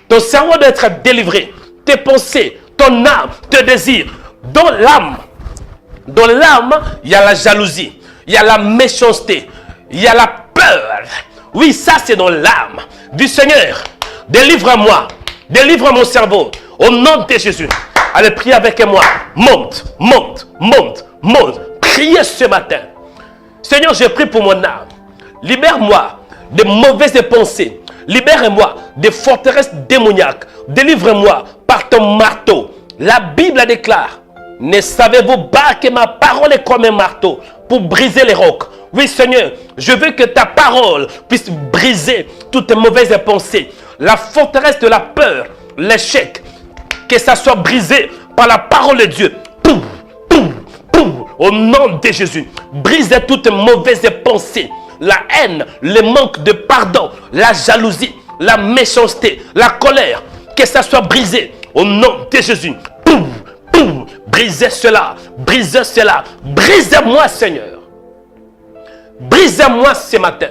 Ton cerveau doit être délivré. Tes pensées, ton âme, tes désirs. Dans l'âme, il y a la jalousie. Il y a la méchanceté. Il y a la peur. Oui, ça c'est dans l'âme. Du Seigneur, délivre-moi. Délivre mon cerveau. Au nom de Jésus. Allez, prier avec moi. Monte, monte, monte, monte. Priez ce matin. Seigneur, je prie pour mon âme. Libère-moi de mauvaises pensées. Libère-moi des forteresses démoniaques. Délivre-moi par ton marteau. La Bible déclare, ne savez-vous pas que ma parole est comme un marteau pour briser les rocs? Oui, Seigneur, je veux que ta parole puisse briser toutes tes mauvaises pensées. La forteresse de la peur, l'échec, que ça soit brisé par la parole de Dieu. Poum, poum, poum, au nom de Jésus, brisez toutes tes mauvaises pensées. La haine, le manque de pardon, la jalousie, la méchanceté, la colère, que ça soit brisé au nom de Jésus. Poum, poum, brisez cela, brisez cela, brisez-moi Seigneur. Brisez-moi ce matin.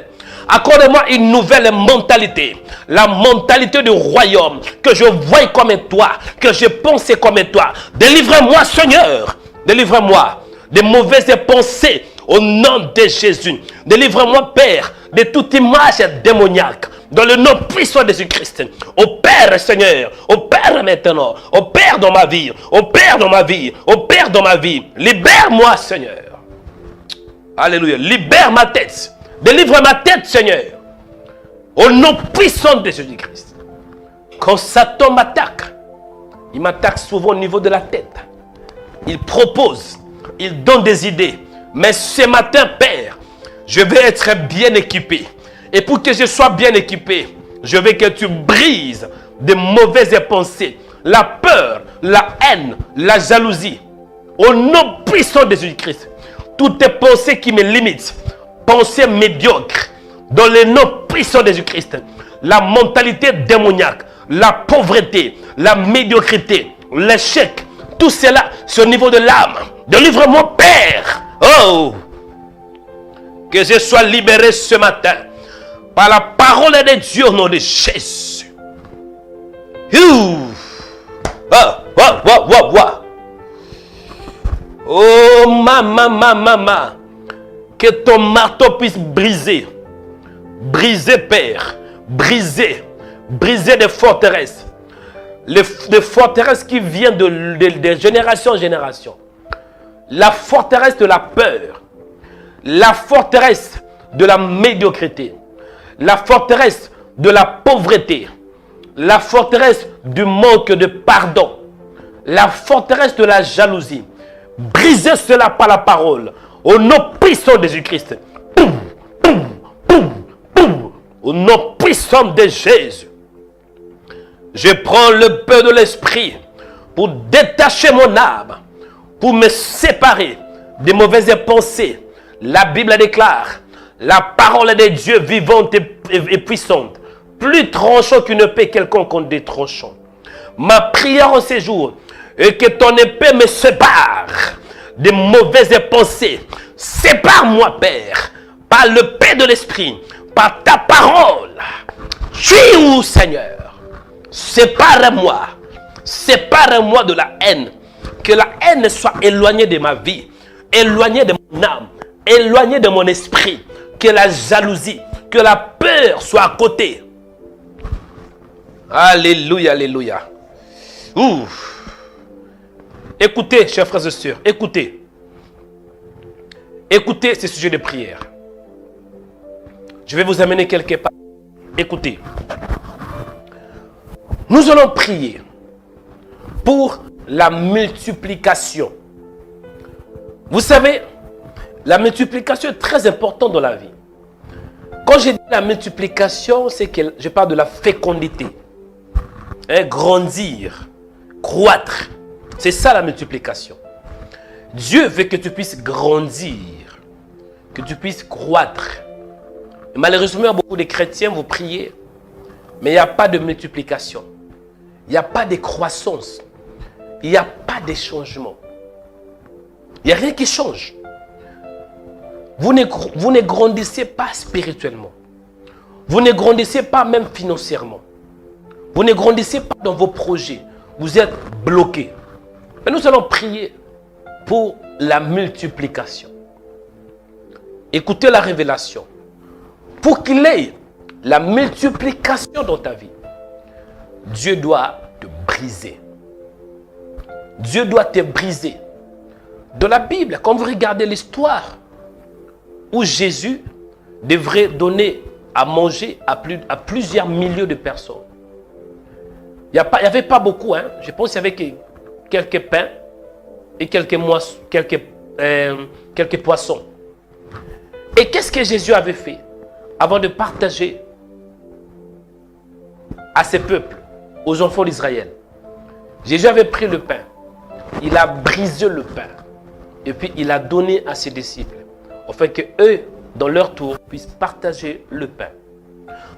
Accordez-moi une nouvelle mentalité. La mentalité du royaume. Que je voie comme toi. Que je pense comme toi. Délivre-moi Seigneur. Délivre-moi des mauvaises pensées. Au nom de Jésus. Délivre-moi Père de toute image démoniaque. Dans le nom puissant de Jésus-Christ. Opère Seigneur. Opère maintenant. Opère dans ma vie. Opère dans ma vie. Opère dans ma vie. Libère-moi Seigneur. Alléluia. Libère ma tête. Délivre ma tête, Seigneur. Au nom puissant de Jésus-Christ. Quand Satan m'attaque, il m'attaque souvent au niveau de la tête. Il propose, il donne des idées. Mais ce matin, Père, je vais être bien équipé. Et pour que je sois bien équipé, je veux que tu brises de mauvaises pensées, la peur, la haine, la jalousie. Au nom puissant de Jésus-Christ. Toutes tes pensées qui me limitent, pensées médiocres, dans le nom puissant de Jésus-Christ, la mentalité démoniaque, la pauvreté, la médiocrité, l'échec, tout cela, c'est au niveau de l'âme. Délivre-moi, Père. Oh, que je sois libéré ce matin par la parole de Dieu au nom de Jésus. Oh, maman. Que ton marteau puisse briser. Briser, Père. Briser des forteresses. Les forteresses qui viennent de génération en génération. La forteresse de la peur. La forteresse de la médiocrité. La forteresse de la pauvreté. La forteresse du manque de pardon. La forteresse de la jalousie. Brisez cela par la parole. Au nom puissant de Jésus-Christ. Au nom puissant de Jésus. Je prends le peu de l'esprit pour détacher mon âme, pour me séparer des mauvaises pensées. La Bible déclare, la parole de Dieu vivante et puissante, plus tranchant qu'une épée quelconque contre des tranchants. Ma prière en ces jours est que ton épée me sépare des mauvaises pensées. Sépare-moi, Père, par le paix de l'esprit, par ta parole. Où, Seigneur? Sépare-moi. Sépare-moi de la haine. Que la haine soit éloignée de ma vie, éloignée de mon âme, éloignée de mon esprit. Que la jalousie, que la peur soit à côté. Alléluia, alléluia. Ouf. Écoutez, chers frères et sœurs, écoutez. Écoutez ces sujets de prière. Je vais vous amener quelque part. Écoutez. Nous allons prier pour la multiplication. Vous savez, la multiplication est très importante dans la vie. Quand je dis la multiplication, c'est que je parle de la fécondité. Grandir, croître. C'est ça la multiplication. Dieu veut que tu puisses grandir, que tu puisses croître. Et malheureusement, beaucoup de chrétiens, vous priez, mais il n'y a pas de multiplication. Il n'y a pas de croissance. Il n'y a pas de changement. Il n'y a rien qui change. Vous ne grandissez pas spirituellement. Vous ne grandissez pas même financièrement. Vous ne grandissez pas dans vos projets. Vous êtes bloqués. Mais nous allons prier pour la multiplication. Écoutez la révélation. Pour qu'il ait la multiplication dans ta vie, Dieu doit te briser. Dieu doit te briser. Dans la Bible, quand vous regardez l'histoire où Jésus devrait donner à manger à plusieurs milliers de personnes. Il n'y avait pas beaucoup, hein? Je pense qu'il y avait quelques pains et quelques poissons. Et qu'est-ce que Jésus avait fait avant de partager à ses peuples, aux enfants d'Israël? Jésus avait pris le pain, il a brisé le pain et puis il a donné à ses disciples afin que eux, dans leur tour, puissent partager le pain.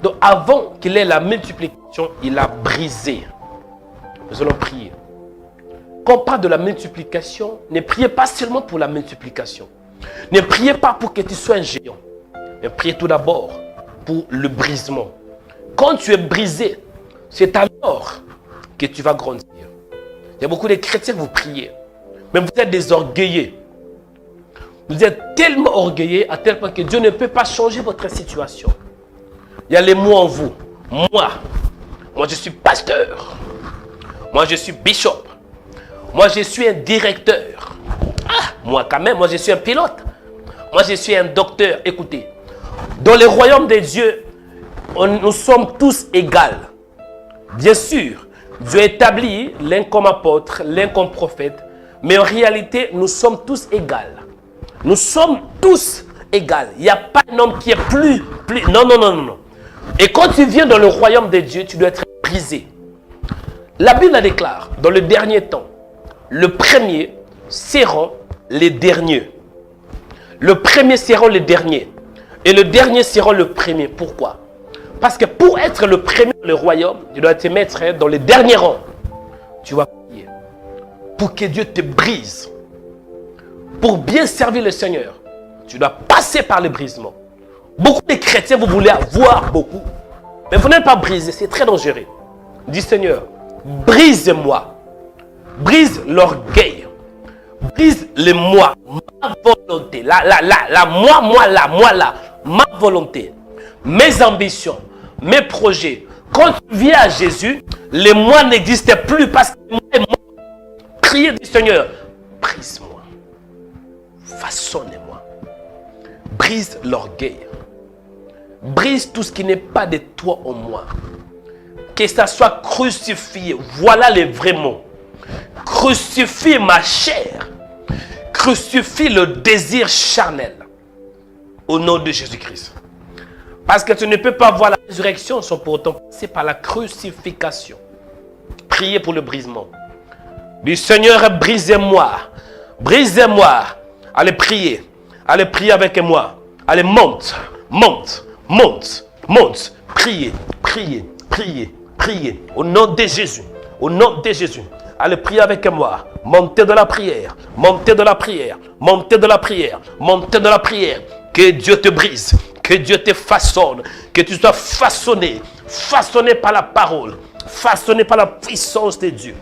Donc avant qu'il ait la multiplication, il a brisé. Nous allons prier. Quand on parle de la multiplication, ne priez pas seulement pour la multiplication. Ne priez pas pour que tu sois un géant. Mais priez tout d'abord pour le brisement. Quand tu es brisé, c'est alors que tu vas grandir. Il y a beaucoup de chrétiens que vous priez, mais vous êtes des orgueilleux. Vous êtes tellement orgueilleux à tel point que Dieu ne peut pas changer votre situation. Il y a les mots en vous. Moi je suis pasteur. Moi je suis bishop. Moi je suis un directeur. Moi quand même, moi je suis un pilote. Moi je suis un docteur. Écoutez, dans le royaume de Dieu, nous sommes tous égaux. Bien sûr, Dieu établit l'un comme apôtre, l'un comme prophète, mais en réalité, nous sommes tous égaux. Nous sommes tous égaux. Il n'y a pas un homme qui est plus... Non. Et quand tu viens dans le royaume de Dieu, tu dois être brisé. La Bible la déclare, dans le dernier temps, le premier seront les derniers. Le premier seront les derniers. Et le dernier sera le premier. Pourquoi? Parce que pour être le premier dans le royaume, tu dois te mettre dans les derniers rangs. Tu vas prier pour que Dieu te brise. Pour bien servir le Seigneur, tu dois passer par le brisement. Beaucoup de chrétiens, vous voulez avoir beaucoup. Mais vous n'êtes pas brisé, c'est très dangereux. Dis Seigneur, brise-moi. Brise l'orgueil. Brise le moi. Ma volonté. Moi là. Ma volonté. Mes ambitions. Mes projets. Quand tu viens à Jésus, les moi n'existent plus parce que moi est mort. Priez du Seigneur. Brise-moi. Façonne-moi. Brise l'orgueil. Brise tout ce qui n'est pas de toi en moi. Que ça soit crucifié. Voilà les vrais mots. Crucifie ma chair. Crucifie le désir charnel. Au nom de Jésus-Christ. Parce que tu ne peux pas voir la résurrection sans pour autant passer par la crucifixion. Priez pour le brisement. Du Seigneur, brisez-moi. Brisez-moi. Allez prier. Allez prier avec moi. Allez, monte. Priez, priez, priez, priez. Au nom de Jésus. Au nom de Jésus. Allez prier avec moi. Montez de la prière. Montez de la prière. Montez de la prière. Montez de la prière. Que Dieu te brise. Que Dieu te façonne. Que tu sois façonné. Façonné par la parole. Façonné par la puissance de Dieu.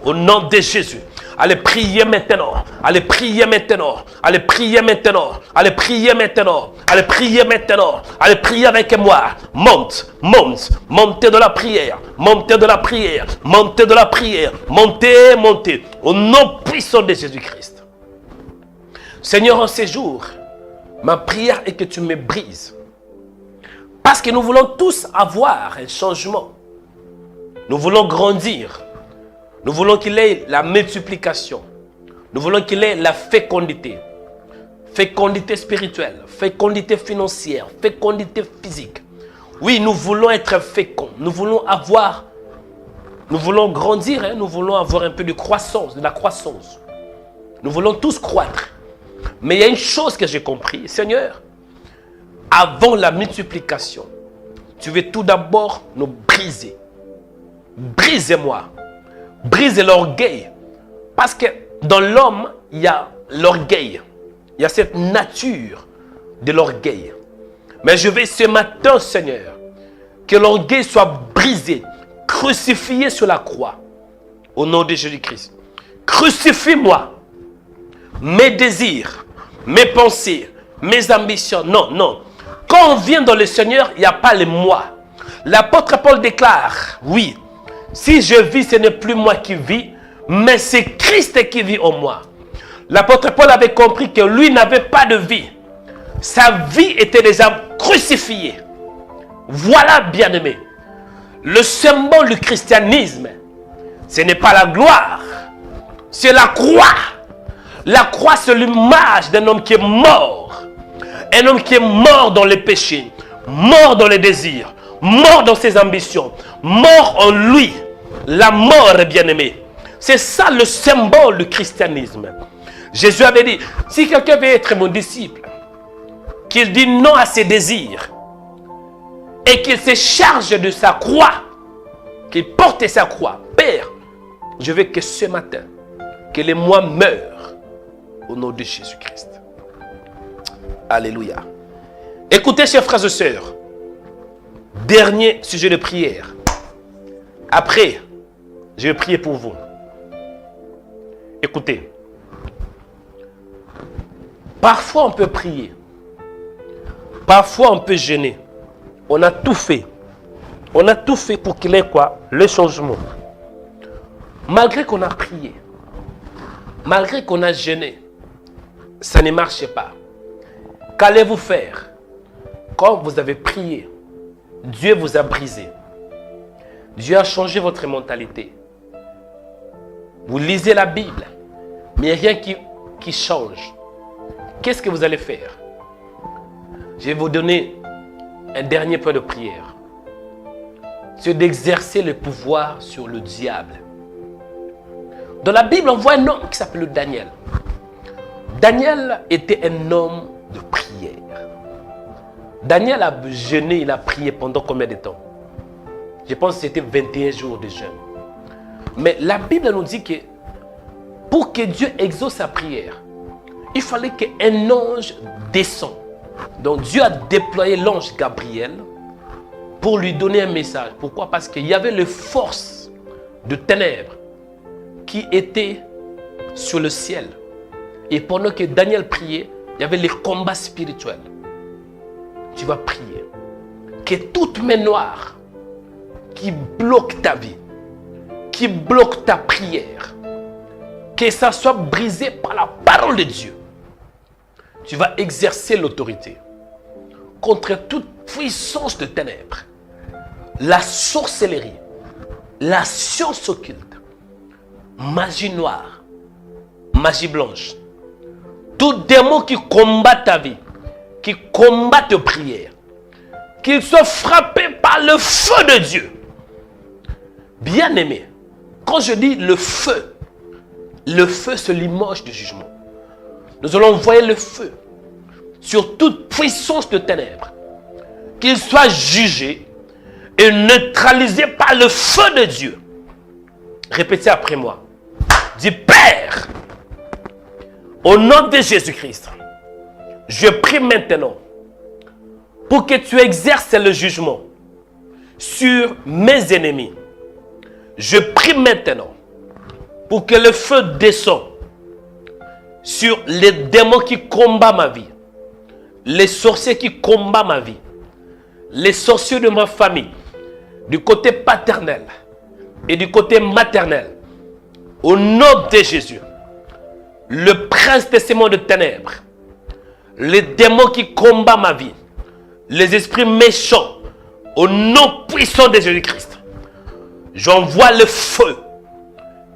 Au nom de Jésus. Allez prier maintenant. Allez prier maintenant. Allez prier maintenant. Allez prier maintenant. Allez prier maintenant. Allez prier avec moi. Monte. Montez de la prière. Montez de la prière. Montez de la prière. Montez. Au nom puissant de Jésus-Christ. Seigneur, en ces jours, ma prière est que tu me brises. Parce que nous voulons tous avoir un changement. Nous voulons grandir. Nous voulons qu'il ait la multiplication. Nous voulons qu'il ait la fécondité. Fécondité spirituelle, fécondité financière, fécondité physique. Oui, nous voulons être féconds. Nous voulons grandir. Nous voulons avoir un peu de croissance, de la croissance. Nous voulons tous croître. Mais il y a une chose que j'ai compris. Seigneur, avant la multiplication, tu veux tout d'abord nous briser. Brisez-moi. Brise l'orgueil. Parce que dans l'homme, il y a l'orgueil. Il y a cette nature de l'orgueil. Mais je veux ce matin, Seigneur, que l'orgueil soit brisé, crucifié sur la croix. Au nom de Jésus-Christ. Crucifie-moi. Mes désirs, mes pensées, mes ambitions. Non. Quand on vient dans le Seigneur, il n'y a pas le moi. L'apôtre Paul déclare, oui, si je vis, ce n'est plus moi qui vis, mais c'est Christ qui vit en moi. L'apôtre Paul avait compris que lui n'avait pas de vie. Sa vie était déjà crucifiée. Voilà, bien-aimé. Le symbole du christianisme, ce n'est pas la gloire, c'est la croix. La croix, c'est l'image d'un homme qui est mort. Un homme qui est mort dans les péchés, mort dans les désirs, mort dans ses ambitions, mort en lui. La mort, bien-aimé. C'est ça le symbole du christianisme. Jésus avait dit, si quelqu'un veut être mon disciple, qu'il dit non à ses désirs et qu'il se charge de sa croix, qu'il porte sa croix. Père, je veux que ce matin, que les moi meurent au nom de Jésus-Christ. Alléluia. Écoutez, chers frères et sœurs, dernier sujet de prière. Après, je vais prier pour vous. Écoutez. Parfois, on peut prier. Parfois, on peut gêner. On a tout fait. On a tout fait pour qu'il y ait quoi? Le changement. Malgré qu'on a prié, malgré qu'on a gêné, ça ne marche pas. Qu'allez-vous faire? Quand vous avez prié, Dieu vous a brisé. Dieu a changé votre mentalité. Vous lisez la Bible, mais il n'y a rien qui change. Qu'est-ce que vous allez faire? Je vais vous donner un dernier point de prière. C'est d'exercer le pouvoir sur le diable. Dans la Bible, on voit un homme qui s'appelle Daniel. Daniel était un homme de prière. Daniel a jeûné, il a prié pendant combien de temps? Je pense que c'était 21 jours de jeûne. Mais la Bible nous dit que pour que Dieu exauce sa prière, il fallait qu'un ange descende. Donc Dieu a déployé l'ange Gabriel pour lui donner un message. Pourquoi? Parce qu'il y avait les forces de ténèbres qui étaient sur le ciel. Et pendant que Daniel priait, il y avait les combats spirituels. Tu vas prier. Que toute main noire qui bloque ta vie, qui bloque ta prière, que ça soit brisé par la parole de Dieu. Tu vas exercer l'autorité contre toute puissance de ténèbres, la sorcellerie, la science occulte, magie noire, magie blanche, tout démon qui combat ta vie, qui combat tes prières, qu'il soit frappé par le feu de Dieu. Bien-aimé, quand je dis le feu c'est l'image du jugement. Nous allons envoyer le feu sur toute puissance de ténèbres, qu'il soit jugé et neutralisé par le feu de Dieu. Répétez après moi. Dis, Père, au nom de Jésus-Christ, je prie maintenant pour que tu exerces le jugement sur mes ennemis. Je prie maintenant pour que le feu descende sur les démons qui combattent ma vie, les sorciers qui combattent ma vie, les sorciers de ma famille, du côté paternel et du côté maternel. Au nom de Jésus, le prince de ces mondes de ténèbres, les démons qui combattent ma vie, les esprits méchants, au nom puissant de Jésus-Christ, j'envoie le feu,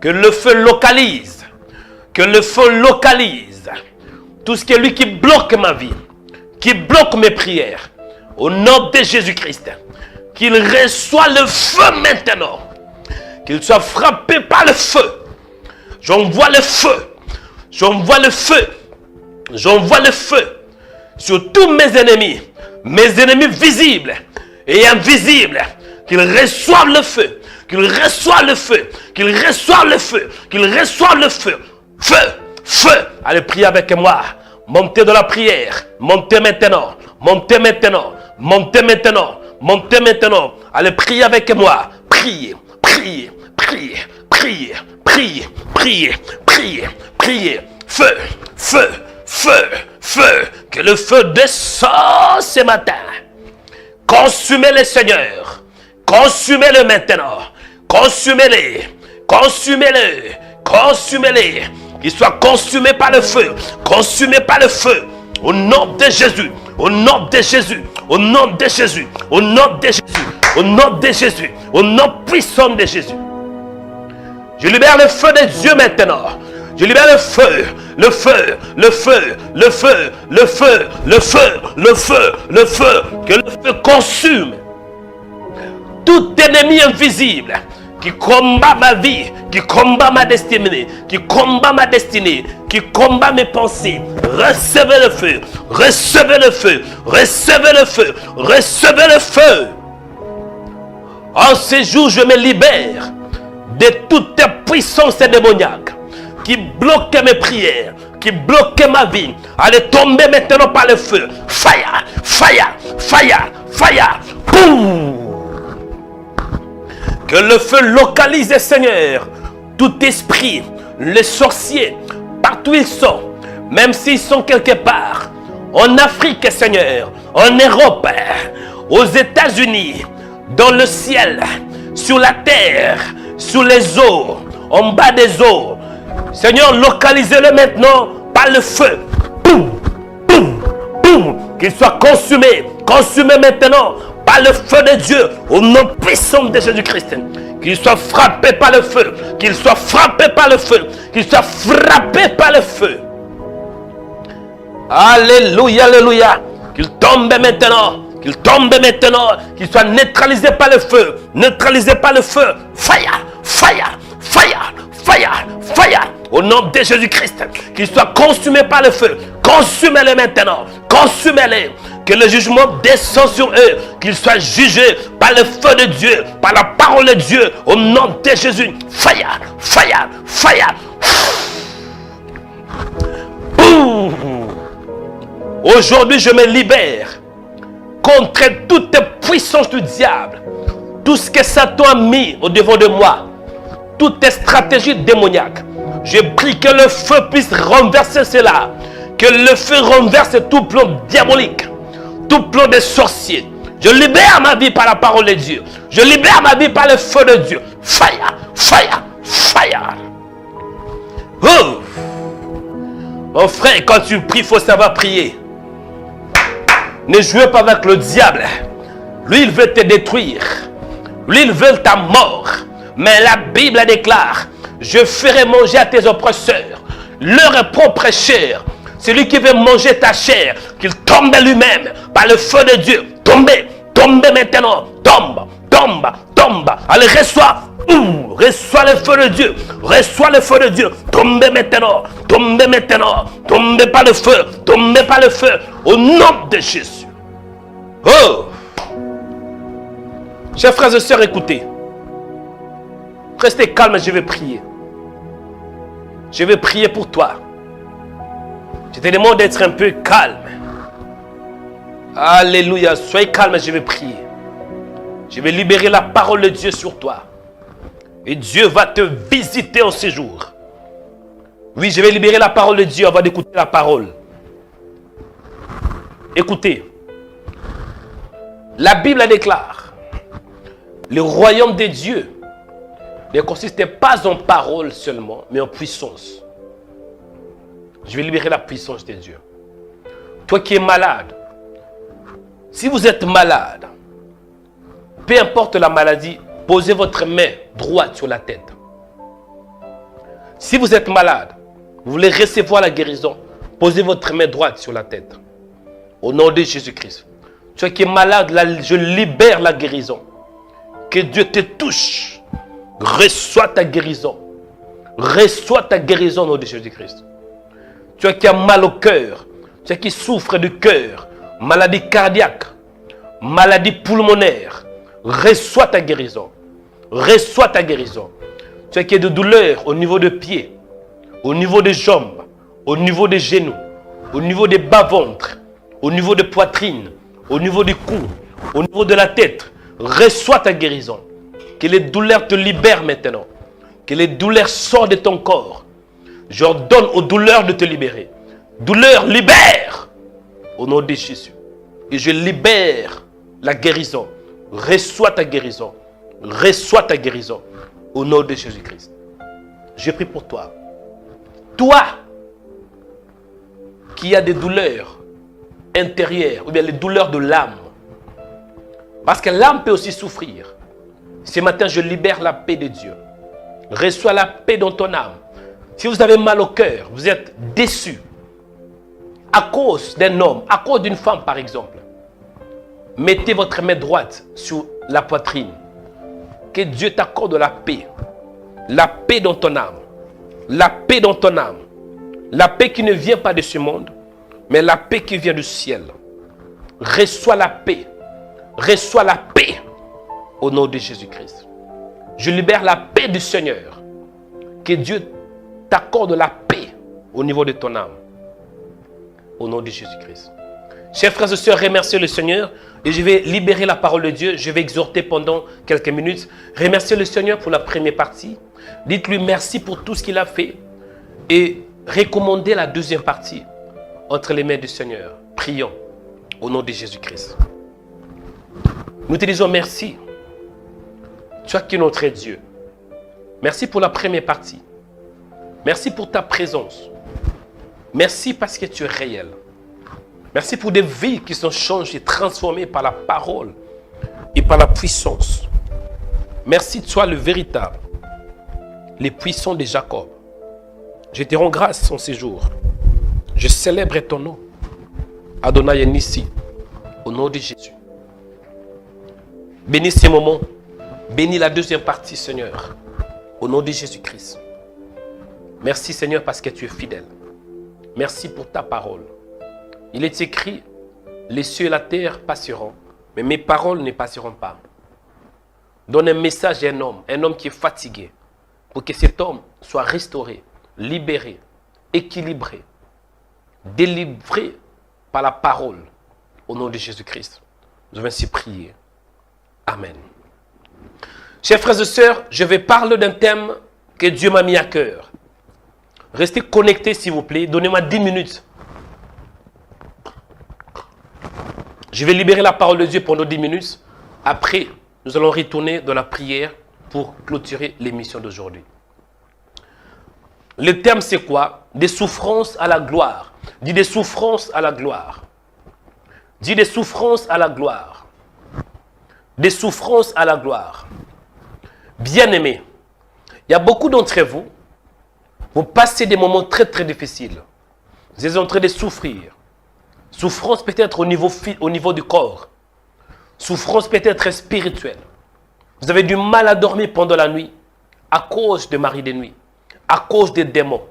que le feu localise, que le feu localise tout ce qui est lui qui bloque ma vie, qui bloque mes prières, au nom de Jésus-Christ, qu'il reçoive le feu maintenant, qu'il soit frappé par le feu. J'envoie le feu, j'envoie le feu, j'envoie le feu sur tous mes ennemis visibles et invisibles, qu'ils reçoivent le feu, qu'ils reçoivent le feu, qu'ils reçoivent le feu, qu'ils reçoivent le feu. Feu, feu. Allez, priez avec moi. Montez dans la prière. Montez maintenant. Montez maintenant. Montez maintenant. Montez maintenant. Allez, priez avec moi. Priez, priez, priez, priez, priez, priez, priez, priez. Feu, feu, feu, feu. Que le feu descende ce matin. Consumez-les, Seigneur. Consumez-les maintenant. Consumez-les. Consumez-les. Consumez-les. Qu'ils soient consumés par le feu. Consumés par le feu. Au nom de Jésus. Au nom de Jésus. Au nom de Jésus. Au nom de Jésus. Au nom de Jésus. Au nom puissant de Jésus. Je libère le feu de Dieu maintenant. Je libère le feu. Le feu. Le feu. Le feu. Le feu. Le feu. Le feu. Le feu. Que le feu consume tout ennemi invisible qui combat ma vie, qui combat ma destinée, qui combat ma destinée, qui combat mes pensées. Recevez le feu, recevez le feu, recevez le feu, recevez le feu. En ces jours, je me libère de toute puissance démoniaque qui bloque mes prières, qui bloque ma vie. Allez tomber maintenant par le feu. Fire, fire, fire, fire. Boum. Que le feu localise, Seigneur, tout esprit, les sorciers, partout ils sont, même s'ils sont quelque part, en Afrique, Seigneur, en Europe, aux États-Unis, dans le ciel, sur la terre, sous les eaux, en bas des eaux. Seigneur, localisez-le maintenant par le feu. Boum, boum, boum, qu'il soit consumé, consumé maintenant par le feu de Dieu, au nom puissant de Jésus-Christ. Qu'il soit frappé par le feu, qu'il soit frappé par le feu, qu'il soit frappé par le feu. Alléluia, alléluia. Qu'il tombe maintenant, qu'il tombe maintenant, qu'il soit neutralisé par le feu, neutralisé par le feu. Fire, fire, fire, fire, fire. Au nom de Jésus-Christ, qu'il soit consumé par le feu. Consumez-les maintenant, consumez-les. Que le jugement descende sur eux, qu'ils soient jugés par le feu de Dieu, par la parole de Dieu, au nom de Jésus. Fire, fire, fire. Boum. Aujourd'hui, je me libère contre toute puissance du diable. Tout ce que Satan a mis au devant de moi, toutes tes stratégies démoniaques. Je prie que le feu puisse renverser cela. Que le feu renverse tout plan diabolique, tout plan des sorciers. Je libère ma vie par la parole de Dieu. Je libère ma vie par le feu de Dieu. Fire, fire, fire. Oh. Mon frère, quand tu pries, il faut savoir prier. Ne jouez pas avec le diable. Lui, il veut te détruire. Lui, il veut ta mort. Mais la Bible déclare, je ferai manger à tes oppresseurs leur propre chair. Celui qui veut manger ta chair, qu'il tombe lui-même par le feu de Dieu. Tombez, tombez maintenant. Tombe, tombe, tombe. Allez, reçois. Reçois le feu de Dieu. Reçois le feu de Dieu. Tombez maintenant. Tombez maintenant. Tombez par le feu. Tombez par le feu. Au nom de Jésus. Oh! Chers frères et sœurs, écoutez. Restez calme, je vais prier. Je vais prier pour toi. Je te demande d'être un peu calme. Alléluia. Soyez calme, je vais prier. Je vais libérer la parole de Dieu sur toi. Et Dieu va te visiter en ce jour. Oui, je vais libérer la parole de Dieu avant d'écouter la parole. Écoutez. La Bible déclare, le royaume de Dieu ne consiste pas en parole seulement, mais en puissance. Je vais libérer la puissance de Dieu. Toi qui es malade, si vous êtes malade, peu importe la maladie, posez votre main droite sur la tête. Si vous êtes malade, vous voulez recevoir la guérison, posez votre main droite sur la tête. Au nom de Jésus-Christ. Toi qui es malade, là, je libère la guérison. Que Dieu te touche. Reçois ta guérison. Reçois ta guérison au nom de Jésus-Christ. Toi qui as mal au cœur, toi qui souffres du cœur, maladie cardiaque, maladie pulmonaire, reçois ta guérison. Reçois ta guérison. Toi qui as de douleurs au niveau des pieds, au niveau des jambes, au niveau des genoux, au niveau des bas-ventres, au niveau des poitrines, au niveau du cou, au niveau de la tête, reçois ta guérison. Que les douleurs te libèrent maintenant. Que les douleurs sortent de ton corps. J'ordonne aux douleurs de te libérer. Douleur, libère au nom de Jésus. Et je libère la guérison. Reçois ta guérison. Reçois ta guérison au nom de Jésus-Christ. Je prie pour toi. Toi qui as des douleurs intérieures, ou bien les douleurs de l'âme. Parce que l'âme peut aussi souffrir. Ce matin, je libère la paix de Dieu. Reçois la paix dans ton âme. Si vous avez mal au cœur, vous êtes déçu à cause d'un homme, à cause d'une femme par exemple, mettez votre main droite sur la poitrine. Que Dieu t'accorde la paix. La paix dans ton âme. La paix dans ton âme. La paix qui ne vient pas de ce monde, mais la paix qui vient du ciel. Reçois la paix. Reçois la paix au nom de Jésus-Christ. Je libère la paix du Seigneur. Que Dieu t'accorde la paix au niveau de ton âme. Au nom de Jésus-Christ. Chers frères et sœurs, remerciez le Seigneur. Et je vais libérer la parole de Dieu. Je vais exhorter pendant quelques minutes. Remerciez le Seigneur pour la première partie. Dites-lui merci pour tout ce qu'il a fait. Et recommandez la deuxième partie entre les mains du Seigneur. Prions au nom de Jésus-Christ. Nous te disons merci. Toi qui es notre Dieu. Merci pour la première partie. Merci pour ta présence. Merci parce que tu es réel. Merci pour des vies qui sont changées, transformées par la parole et par la puissance. Merci de toi le véritable, les puissants de Jacob. Je te rends grâce en ces jours. Je célèbre ton nom. Adonai Nissi, au nom de Jésus. Bénis ces moments. Bénis la deuxième partie, Seigneur, au nom de Jésus-Christ. Merci, Seigneur, parce que tu es fidèle. Merci pour ta parole. Il est écrit, les cieux et la terre passeront, mais mes paroles ne passeront pas. Donne un message à un homme qui est fatigué, pour que cet homme soit restauré, libéré, équilibré, délivré par la parole, au nom de Jésus-Christ. Nous allons ainsi prier. Amen. Chers frères et sœurs, je vais parler d'un thème que Dieu m'a mis à cœur. Restez connectés s'il vous plaît. Donnez-moi 10 minutes. Je vais libérer la parole de Dieu pendant 10 minutes. Après, nous allons retourner dans la prière pour clôturer l'émission d'aujourd'hui. Le terme c'est quoi? Des souffrances à la gloire. Dis des souffrances à la gloire. Dis des souffrances à la gloire. Des souffrances à la gloire. Bien-aimés, il y a beaucoup d'entre vous, vous passez des moments très très difficiles. Vous êtes en train de souffrir. Souffrance peut-être au niveau du corps. Souffrance peut-être spirituelle. Vous avez du mal à dormir pendant la nuit à cause de mari de nuit, à cause des démons.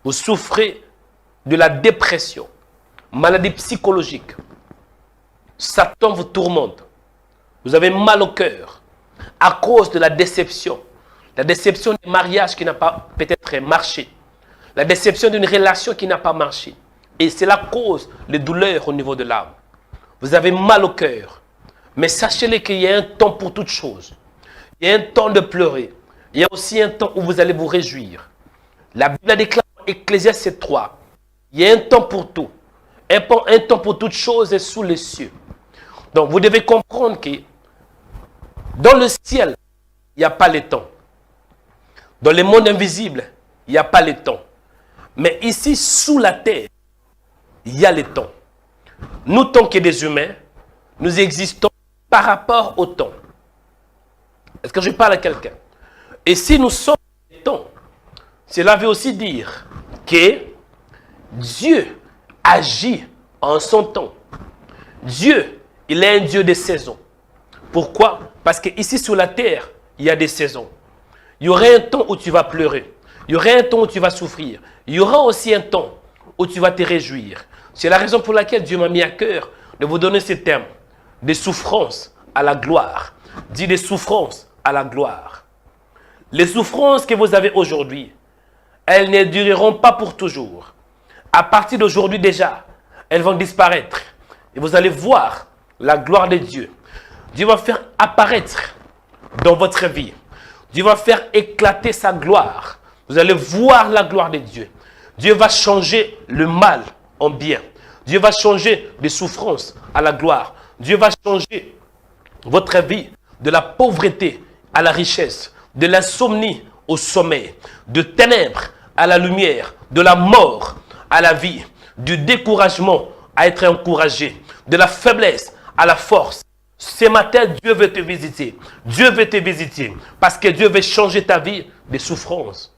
Vous souffrez de la dépression, maladie psychologique. Satan vous tourmente. Vous avez mal au cœur à cause de la déception. La déception d'un mariage qui n'a pas peut-être marché. La déception d'une relation qui n'a pas marché. Et c'est la cause des douleurs au niveau de l'âme. Vous avez mal au cœur. Mais sachez-le qu'il y a un temps pour toutes choses. Il y a un temps de pleurer. Il y a aussi un temps où vous allez vous réjouir. La Bible déclare en Ecclésiaste 7:3. Il y a un temps pour tout. Un temps pour toutes choses est sous les cieux. Donc vous devez comprendre que dans le ciel, il n'y a pas le temps. Dans le monde invisible, il n'y a pas le temps. Mais ici, sous la terre, il y a le temps. Nous, tant que des humains, nous existons par rapport au temps. Est-ce que je parle à quelqu'un? Et si nous sommes dans le temps, cela veut aussi dire que Dieu agit en son temps. Dieu, il est un Dieu des saisons. Pourquoi? Parce qu'ici sur la terre, il y a des saisons. Il y aura un temps où tu vas pleurer. Il y aura un temps où tu vas souffrir. Il y aura aussi un temps où tu vas te réjouir. C'est la raison pour laquelle Dieu m'a mis à cœur de vous donner ce thème. Des souffrances à la gloire. Dis des souffrances à la gloire. Les souffrances que vous avez aujourd'hui, elles ne dureront pas pour toujours. À partir d'aujourd'hui déjà, elles vont disparaître. Et vous allez voir la gloire de Dieu. Dieu va faire apparaître dans votre vie. Dieu va faire éclater sa gloire. Vous allez voir la gloire de Dieu. Dieu va changer le mal en bien. Dieu va changer des souffrances à la gloire. Dieu va changer votre vie de la pauvreté à la richesse, de l'insomnie au sommeil, de ténèbres à la lumière, de la mort à la vie, du découragement à être encouragé, de la faiblesse à la force. Ce matin, Dieu veut te visiter. Dieu veut te visiter parce que Dieu veut changer ta vie des souffrances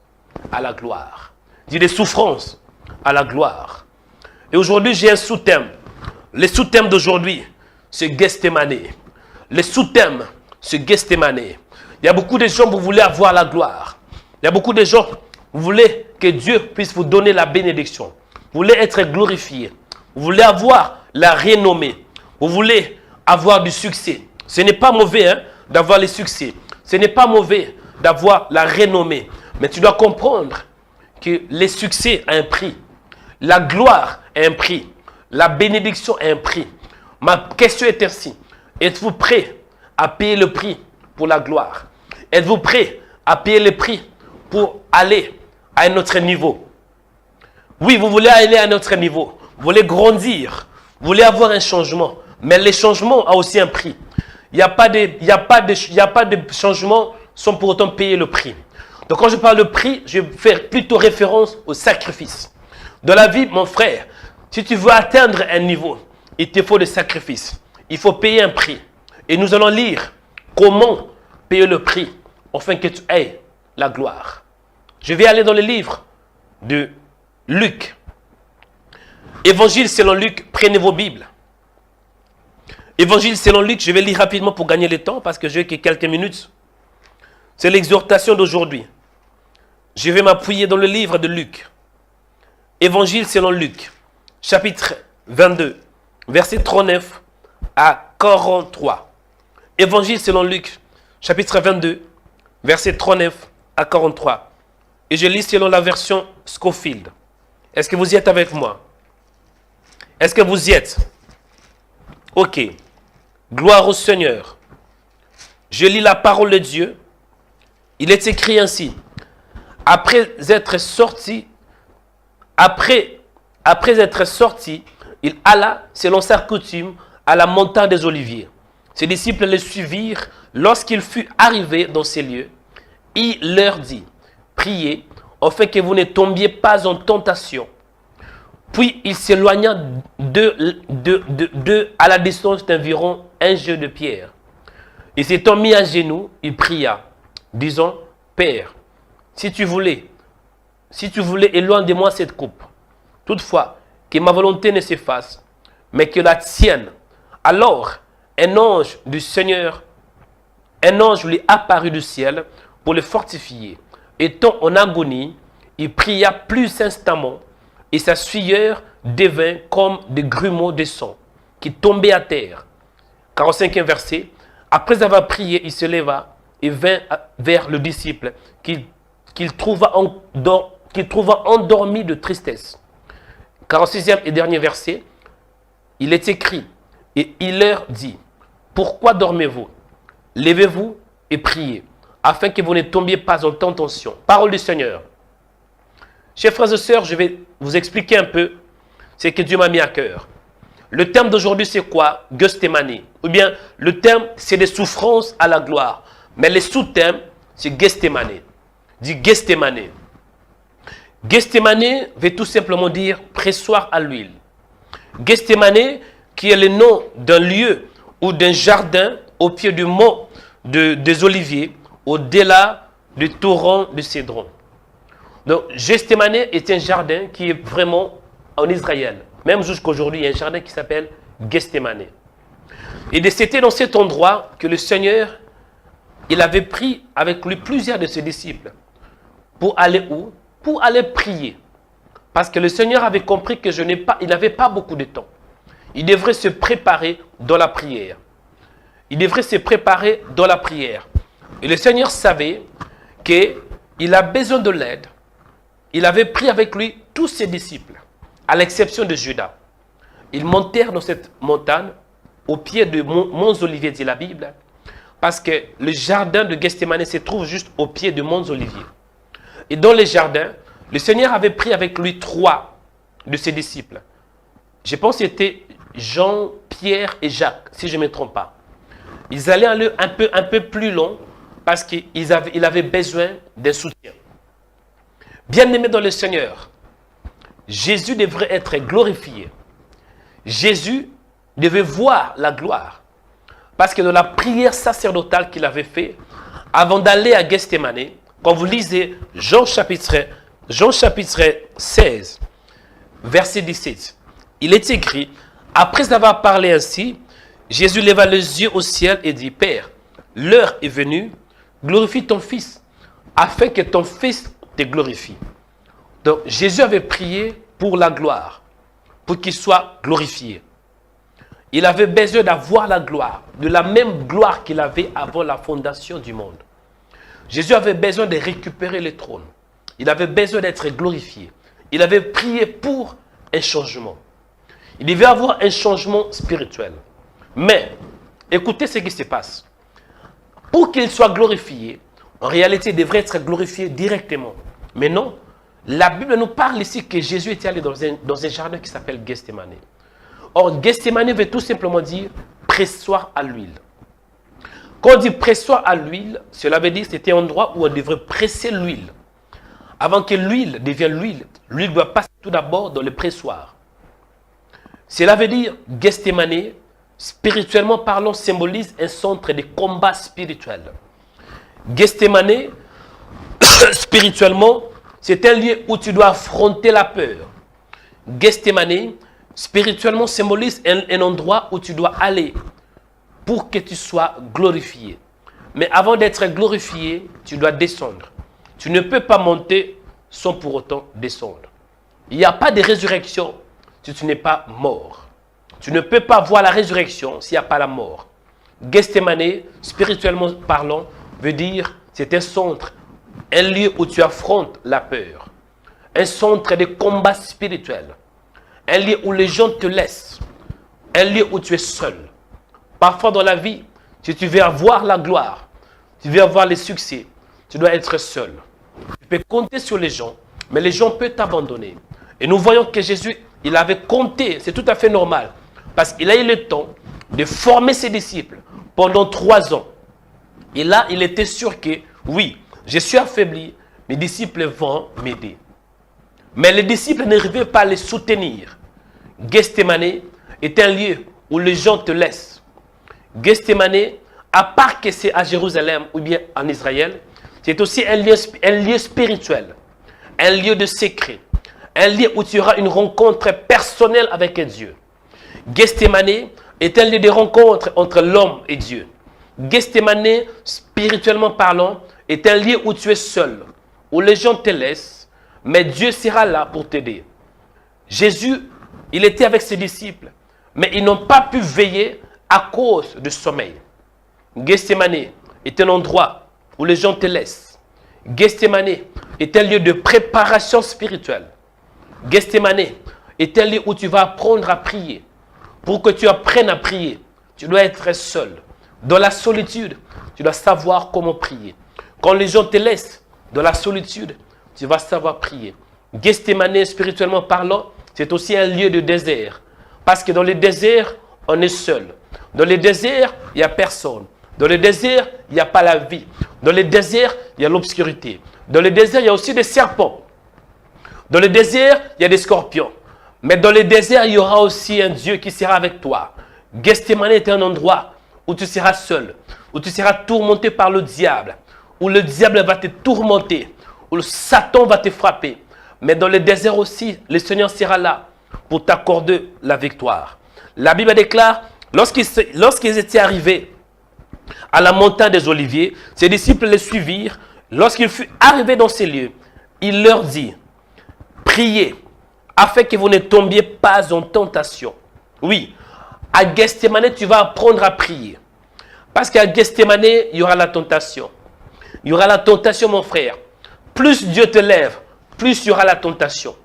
à la gloire. Dis des souffrances à la gloire. Et aujourd'hui, j'ai un sous-thème. Le sous-thème d'aujourd'hui, c'est Gethsemane. Le sous-thème, c'est Gethsemane. Il y a beaucoup de gens, vous voulez avoir la gloire. Il y a beaucoup de gens, vous voulez que Dieu puisse vous donner la bénédiction. Vous voulez être glorifié. Vous voulez avoir la renommée. Vous voulez avoir du succès. Ce n'est pas mauvais d'avoir le succès. Ce n'est pas mauvais d'avoir la renommée. Mais tu dois comprendre que le succès a un prix. La gloire a un prix. La bénédiction a un prix. Ma question est ainsi. Êtes-vous prêt à payer le prix pour la gloire? Êtes-vous prêt à payer le prix pour aller à un autre niveau? Oui, vous voulez aller à un autre niveau. Vous voulez grandir. Vous voulez avoir un changement. Mais les changements ont aussi un prix. Il n'y a pas de changement sans pour autant payer le prix. Donc quand je parle de prix, je vais faire plutôt référence au sacrifice. Dans la vie, mon frère, si tu veux atteindre un niveau, il te faut des sacrifices. Il faut payer un prix. Et nous allons lire comment payer le prix afin que tu aies la gloire. Je vais aller dans le livre de Luc. Évangile selon Luc, prenez vos Bibles. Évangile selon Luc, je vais lire rapidement pour gagner le temps parce que j'ai que quelques minutes. C'est l'exhortation d'aujourd'hui. Je vais m'appuyer dans le livre de Luc. Évangile selon Luc, chapitre 22, verset 39 à 43. Évangile selon Luc, chapitre 22, verset 39 à 43. Et je lis selon la version Scofield. Est-ce que vous y êtes avec moi? Est-ce que vous y êtes? Ok. Gloire au Seigneur. Je lis la parole de Dieu. Il est écrit ainsi. après être sorti, il alla, selon sa coutume, à la montagne des Oliviers. Ses disciples le suivirent. Lorsqu'il fut arrivé dans ces lieux, il leur dit, priez, afin que vous ne tombiez pas en tentation. Puis il s'éloigna à la distance d'environ un jeu de pierre. Et s'étant mis à genoux, il pria, disant, Père, si tu voulais, éloigne de moi cette coupe. Toutefois, que ma volonté ne se fasse, mais que la tienne. Alors, un ange lui apparut du ciel pour le fortifier. Étant en agonie, il pria plus instamment, et sa sueur devint comme des grumeaux de sang qui tombaient à terre. 45e verset. Après avoir prié, il se leva et vint vers le disciple qu'il trouva endormi de tristesse. 46e et dernier verset. Il est écrit, et il leur dit, pourquoi dormez-vous? Levez-vous et priez, afin que vous ne tombiez pas en tentation. Parole du Seigneur. Chers frères et sœurs, je vais vous expliquer un peu ce que Dieu m'a mis à cœur. Le terme d'aujourd'hui, c'est quoi? Gethsémane. Ou bien, le terme, c'est des souffrances à la gloire. Mais le sous-terme, c'est Gethsémane. Dit Gethsémane. Gethsémane veut tout simplement dire pressoir à l'huile. Gethsémane, qui est le nom d'un lieu ou d'un jardin au pied du mont des Oliviers, au-delà du torrent de Cédron. Donc, Gethsémane est un jardin qui est vraiment en Israël. Même jusqu'à aujourd'hui, il y a un jardin qui s'appelle Gethsémane. Et c'était dans cet endroit que le Seigneur, il avait pris avec lui plusieurs de ses disciples. Pour aller où? Pour aller prier. Parce que le Seigneur avait compris que il n'avait pas beaucoup de temps. Il devrait se préparer dans la prière. Il devrait se préparer dans la prière. Et le Seigneur savait qu'il a besoin de l'aide. Il avait pris avec lui tous ses disciples, à l'exception de Judas. Ils montèrent dans cette montagne, au pied de Monts Oliviers, dit la Bible, parce que le jardin de Gethsémane se trouve juste au pied de Monts Oliviers. Et dans les jardins, le Seigneur avait pris avec lui 3 de ses disciples. Je pense que c'était Jean, Pierre et Jacques, si je ne me trompe pas. Ils allaient aller un peu plus long parce qu'il avait besoin d'un soutien. Bien-aimés dans le Seigneur, Jésus devrait être glorifié. Jésus devait voir la gloire. Parce que dans la prière sacerdotale qu'il avait fait, avant d'aller à Gethsémane, quand vous lisez Jean chapitre 16, verset 17, il est écrit, après avoir parlé ainsi, Jésus leva les yeux au ciel et dit, Père, l'heure est venue, glorifie ton Fils, afin que ton Fils te glorifie. Donc Jésus avait prié pour la gloire, pour qu'il soit glorifié. Il avait besoin d'avoir la gloire, de la même gloire qu'il avait avant la fondation du monde. Jésus avait besoin de récupérer le trône. Il avait besoin d'être glorifié. Il avait prié pour un changement. Il devait avoir un changement spirituel. Mais, écoutez ce qui se passe. Pour qu'il soit glorifié, en réalité, il devrait être glorifié directement. Mais non, la Bible nous parle ici que Jésus était allé dans un jardin qui s'appelle Gethsémane. Or, Gethsémane veut tout simplement dire pressoir à l'huile. Quand on dit pressoir à l'huile, cela veut dire que c'était un endroit où on devrait presser l'huile. Avant que l'huile devienne l'huile, l'huile doit passer tout d'abord dans le pressoir. Cela veut dire Gethsémane, spirituellement parlant, symbolise un centre de combat spirituel. Gethsémane, spirituellement, c'est un lieu où tu dois affronter la peur. Gethsémane, spirituellement, symbolise un endroit où tu dois aller pour que tu sois glorifié. Mais avant d'être glorifié, tu dois descendre. Tu ne peux pas monter sans pour autant descendre. Il n'y a pas de résurrection si tu n'es pas mort. Tu ne peux pas voir la résurrection s'il n'y a pas la mort. Gethsémane, spirituellement parlant, veut dire c'est un centre, un lieu où tu affrontes la peur. Un centre de combat spirituel. Un lieu où les gens te laissent. Un lieu où tu es seul. Parfois dans la vie, si tu veux avoir la gloire, tu veux avoir les succès, tu dois être seul. Tu peux compter sur les gens, mais les gens peuvent t'abandonner. Et nous voyons que Jésus, il avait compté, c'est tout à fait normal, parce qu'il a eu le temps de former ses disciples pendant 3 ans. Et là, il était sûr que, oui, je suis affaibli, mes disciples vont m'aider. Mais les disciples n'arrivaient pas à les soutenir. Gethsémane est un lieu où les gens te laissent. Gethsémane, à part que c'est à Jérusalem ou bien en Israël, c'est aussi un lieu spirituel, un lieu de secret, un lieu où tu auras une rencontre personnelle avec Dieu. Gethsémane est un lieu de rencontre entre l'homme et Dieu. Gethsémane, spirituellement parlant, est un lieu où tu es seul, où les gens te laissent, mais Dieu sera là pour t'aider. Jésus, il était avec ses disciples, mais ils n'ont pas pu veiller à cause du sommeil. Gethsémane est un endroit où les gens te laissent. Gethsémane est un lieu de préparation spirituelle. Gethsémane est un lieu où tu vas apprendre à prier. Pour que tu apprennes à prier, tu dois être seul. Dans la solitude, tu dois savoir comment prier. Quand les gens te laissent dans la solitude, tu vas savoir prier. Gethsémane, spirituellement parlant, c'est aussi un lieu de désert. Parce que dans le désert, on est seul. Dans le désert, il n'y a personne. Dans le désert, il n'y a pas la vie. Dans le désert, il y a l'obscurité. Dans le désert, il y a aussi des serpents. Dans le désert, il y a des scorpions. Mais dans le désert, il y aura aussi un Dieu qui sera avec toi. Gethsémane est un endroit où tu seras seul, où tu seras tourmenté par le diable, où le diable va te tourmenter, où le Satan va te frapper. Mais dans le désert aussi, le Seigneur sera là pour t'accorder la victoire. La Bible déclare, lorsqu'ils étaient arrivés à la montagne des Oliviers, ses disciples les suivirent. Lorsqu'il fut arrivé dans ces lieux, il leur dit, priez, afin que vous ne tombiez pas en tentation. Oui, à Gethsémane, tu vas apprendre à prier. Parce qu'à Gethsémane, il y aura la tentation. Il y aura la tentation, mon frère. Plus Dieu te lève, plus il y aura la tentation.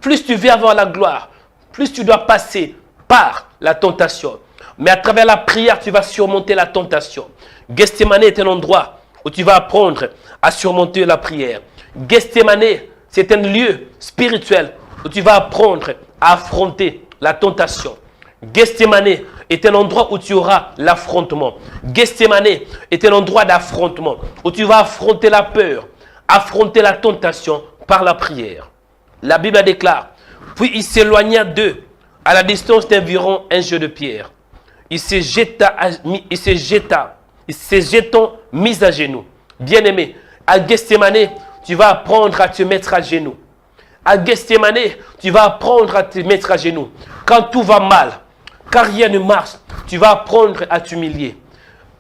Plus tu veux avoir la gloire, plus tu dois passer par la tentation. Mais à travers la prière, tu vas surmonter la tentation. Gethsémane est un endroit où tu vas apprendre à surmonter la prière. Gethsémane, c'est un lieu spirituel où tu vas apprendre à affronter la tentation. Gethsémane est un endroit où tu auras l'affrontement. Gethsémane est un endroit d'affrontement où tu vas affronter la peur, affronter la tentation par la prière. La Bible déclare, puis il s'éloigna d'eux à la distance d'environ un jeu de pierre. Il se jetant mis à genoux. Bien-aimé, à Gethsémane, tu vas apprendre à te mettre à genoux. À Gethsémane, tu vas apprendre à te mettre à genoux. Quand tout va mal, quand rien ne marche, tu vas apprendre à t'humilier.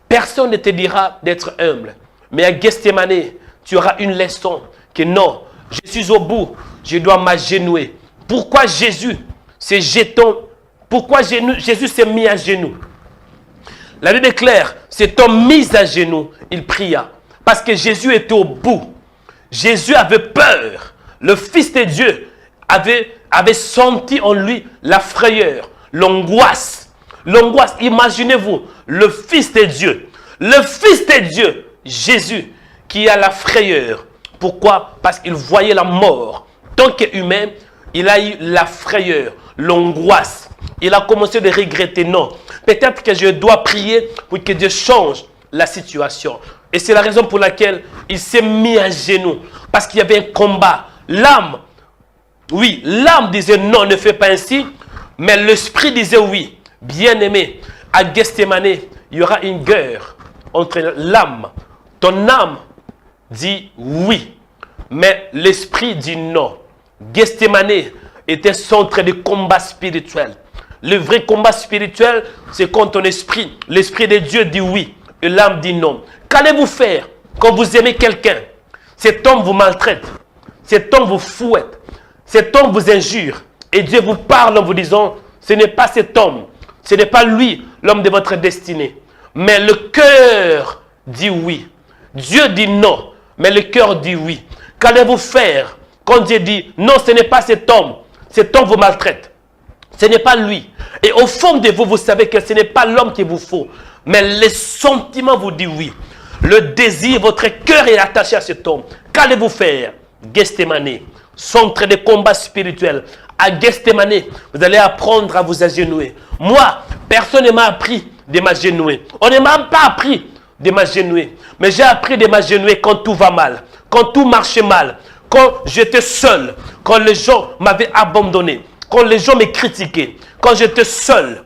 Personne ne te dira d'être humble. Mais à Gethsémane, tu auras une leçon que non, je suis au bout, je dois m'agenouiller. Pourquoi Jésus s'est jetant? Pourquoi Jésus s'est mis à genoux? La Bible est claire, cet homme mis à genoux, il pria. Parce que Jésus était au bout. Jésus avait peur. Le Fils de Dieu avait senti en lui la frayeur, l'angoisse. L'angoisse, imaginez-vous, le Fils de Dieu. Le Fils de Dieu, Jésus, qui a la frayeur. Pourquoi? Parce qu'il voyait la mort. Tant qu'humain, il a eu la frayeur, l'angoisse. Il a commencé de regretter. Non, peut-être que je dois prier pour que Dieu change la situation. Et c'est la raison pour laquelle il s'est mis à genoux. Parce qu'il y avait un combat. L'âme, oui, l'âme disait non, ne fais pas ainsi. Mais l'esprit disait oui. Bien-aimé, à Gethsémane, il y aura une guerre entre l'âme. Ton âme dit oui, mais l'esprit dit non. Gethsémane était centre de combat spirituel. Le vrai combat spirituel, c'est quand ton esprit, l'esprit de Dieu dit oui et l'âme dit non. Qu'allez-vous faire quand vous aimez quelqu'un? Cet homme vous maltraite, cet homme vous fouette, cet homme vous injure et Dieu vous parle en vous disant, ce n'est pas cet homme, ce n'est pas lui l'homme de votre destinée. Mais le cœur dit oui. Dieu dit non, mais le cœur dit oui. Qu'allez-vous faire quand Dieu dit non, ce n'est pas cet homme vous maltraite. Ce n'est pas lui. Et au fond de vous, vous savez que ce n'est pas l'homme qu'il vous faut. Mais le sentiment vous dit oui. le désir, votre cœur est attaché à cet homme. Qu'allez-vous faire? Gethsémane, centre de combat spirituel. À Gethsémane, vous allez apprendre à vous agenouiller. Moi, personne ne m'a appris de m'agenouiller. On ne m'a pas appris de m'agenouiller. Mais j'ai appris de m'agenouiller quand tout va mal, quand tout marchait mal, quand j'étais seul, quand les gens m'avaient abandonné, quand les gens me critiquaient, quand j'étais seul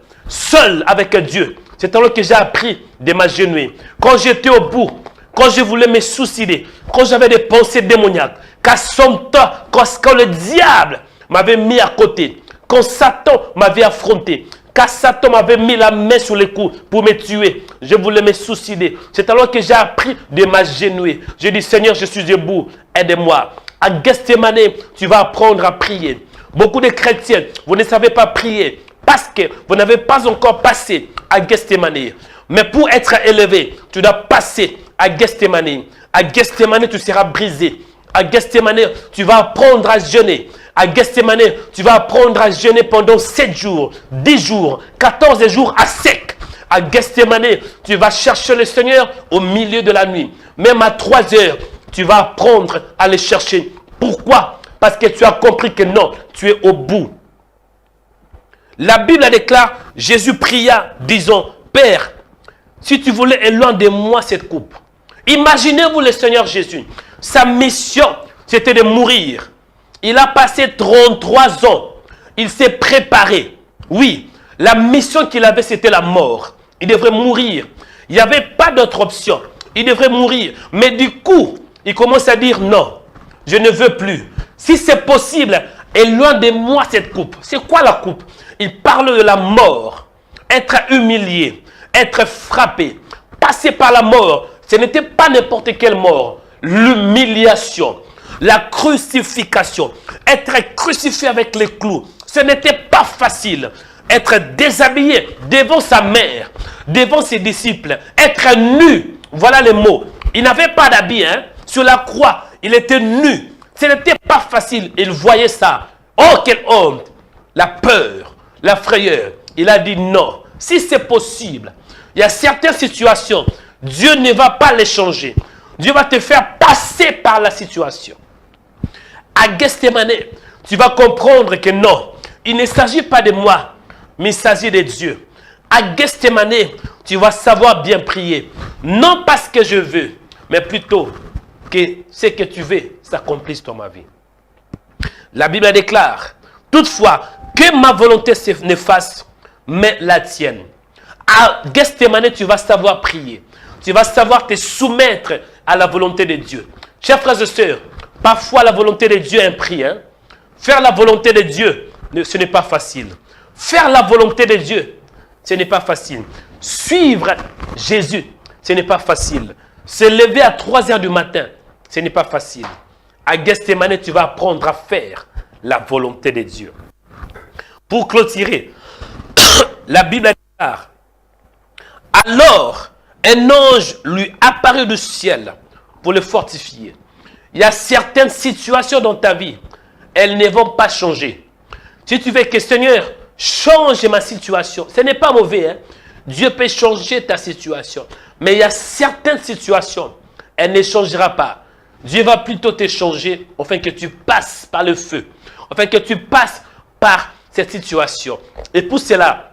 avec Dieu. C'est alors que j'ai appris de m'agenouiller. Quand j'étais au bout, quand je voulais me suicider, quand j'avais des pensées démoniaques, quand le diable m'avait mis à côté, quand Satan m'avait affronté, quand Satan m'avait mis la main sur les coups pour me tuer, je voulais me suicider. C'est alors que j'ai appris de m'agenouiller. J'ai dit, Seigneur, je suis debout, aide-moi. À Gethsémane, tu vas apprendre à prier. Beaucoup de chrétiens, vous ne savez pas prier parce que vous n'avez pas encore passé à Gethsémane. Mais pour être élevé, tu dois passer à Gethsémane. À Gethsémane, tu seras brisé. À Gethsémane, tu vas apprendre à jeûner. À Gethsémane, tu vas apprendre à jeûner pendant 7 jours, 10 jours, 14 jours à sec. À Gethsémane, tu vas chercher le Seigneur au milieu de la nuit. Même à 3 heures, tu vas apprendre à le chercher. Pourquoi? Parce que tu as compris que non, tu es au bout. La Bible déclare, Jésus pria, disant, Père, si tu voulais éloigner de moi cette coupe. Imaginez-vous le Seigneur Jésus. Sa mission, c'était de mourir. Il a passé 33 ans. Il s'est préparé. Oui, la mission qu'il avait, c'était la mort. Il devrait mourir. Il n'y avait pas d'autre option. Il devrait mourir. Mais du coup, il commence à dire non, je ne veux plus. Si c'est possible, éloigne de moi cette coupe. C'est quoi la coupe? Il parle de la mort. Être humilié, être frappé, passer par la mort. Ce n'était pas n'importe quelle mort. L'humiliation, la crucifixion, être crucifié avec les clous. Ce n'était pas facile. Être déshabillé devant sa mère, devant ses disciples, être nu. Voilà les mots. Il n'avait pas d'habit. Sur la croix, il était nu. Ce n'était pas facile. Il voyait ça. Oh, quelle honte! La peur, la frayeur. Il a dit non. Si c'est possible, il y a certaines situations, Dieu ne va pas les changer. Dieu va te faire passer par la situation. À Gethsémane, tu vas comprendre que non, il ne s'agit pas de moi, mais il s'agit de Dieu. À Gethsémane, tu vas savoir bien prier. Non parce que je veux, mais plutôt que ce que tu veux s'accomplisse dans ma vie. La Bible déclare, toutefois, que ma volonté ne fasse, mais la tienne. À Gethsémane, tu vas savoir prier. Tu vas savoir te soumettre à la volonté de Dieu. Chers frères et sœurs, parfois la volonté de Dieu est un prix. Faire la volonté de Dieu, ce n'est pas facile. Faire la volonté de Dieu, ce n'est pas facile. Suivre Jésus, ce n'est pas facile. Se lever à 3 heures du matin, ce n'est pas facile. À Gethsémane, tu vas apprendre à faire la volonté de Dieu. Pour clôturer, la Bible déclare, alors un ange lui apparut du ciel pour le fortifier. Il y a certaines situations dans ta vie, elles ne vont pas changer. Si tu veux que Seigneur change ma situation, ce n'est pas mauvais. Dieu peut changer ta situation. Mais il y a certaines situations, elle ne changera pas. Dieu va plutôt te changer afin que tu passes par le feu. Afin que tu passes par cette situation. Et pour cela,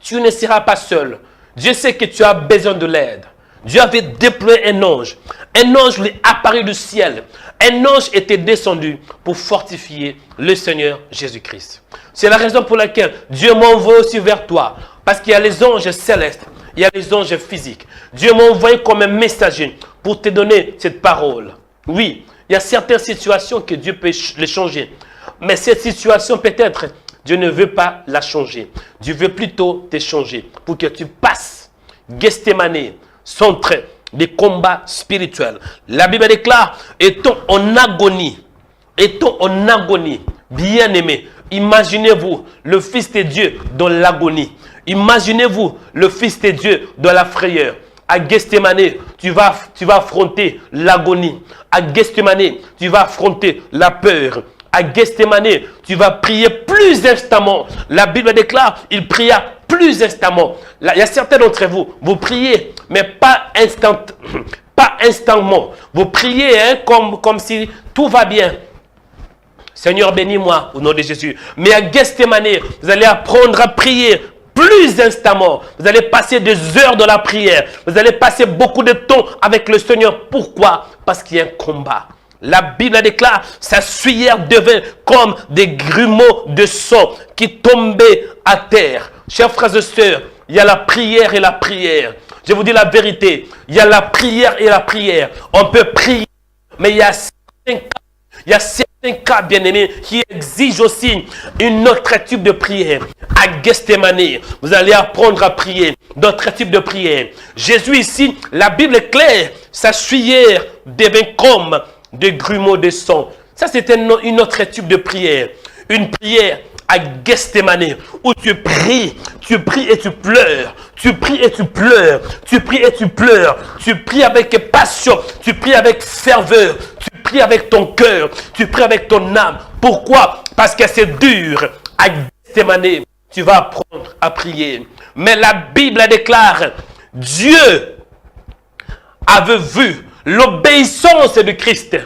tu ne seras pas seul. Dieu sait que tu as besoin de l'aide. Dieu avait déployé un ange. Un ange lui apparut du ciel. Un ange était descendu pour fortifier le Seigneur Jésus-Christ. C'est la raison pour laquelle Dieu m'envoie aussi vers toi. Parce qu'il y a les anges célestes, il y a les anges physiques. Dieu m'a envoyé comme un messager pour te donner cette parole. Oui, il y a certaines situations que Dieu peut les changer. Mais cette situation peut-être, Dieu ne veut pas la changer. Dieu veut plutôt te changer pour que tu passes Gethsémane, centre des combats spirituels. La Bible déclare, étant en agonie, bien-aimé, imaginez-vous le Fils de Dieu dans l'agonie. Imaginez-vous le Fils de Dieu dans la frayeur. À Gethsémane, tu vas affronter l'agonie. À Gethsémane, tu vas affronter la peur. à Gethsémane, tu vas prier plus instamment. La Bible déclare, il pria plus instamment. Là, il y a certains d'entre vous, vous priez, mais pas instantanément. Vous priez comme si tout va bien. Seigneur, bénis-moi au nom de Jésus. Mais à Gethsémane, vous allez apprendre à prier plus instamment. Vous allez passer des heures dans la prière. Vous allez passer beaucoup de temps avec le Seigneur. Pourquoi? Parce qu'il y a un combat. La Bible déclare, sa suyeère devint comme des grumeaux de sang qui tombaient à terre. Chers frères et sœurs, il y a la prière et la prière. Je vous dis la vérité, il y a la prière et la prière. On peut prier, mais il y a certains cas, bien-aimés, qui exigent aussi une autre type de prière. À Gethsémane, vous allez apprendre à prier d'autres types de prière. Jésus ici, la Bible est claire, sa suyeère devint comme des grumeaux de sang. Ça, c'est une autre type de prière. Une prière à Gethsémane, où tu pries et tu pleures. Tu pries et tu pleures. Tu pries et tu pleures. Tu pries avec passion. Tu pries avec ferveur. Tu pries avec ton cœur. Tu pries avec ton âme. Pourquoi? Parce que c'est dur. À Gethsémane, tu vas apprendre à prier. Mais la Bible déclare, Dieu avait vu l'obéissance de Christ.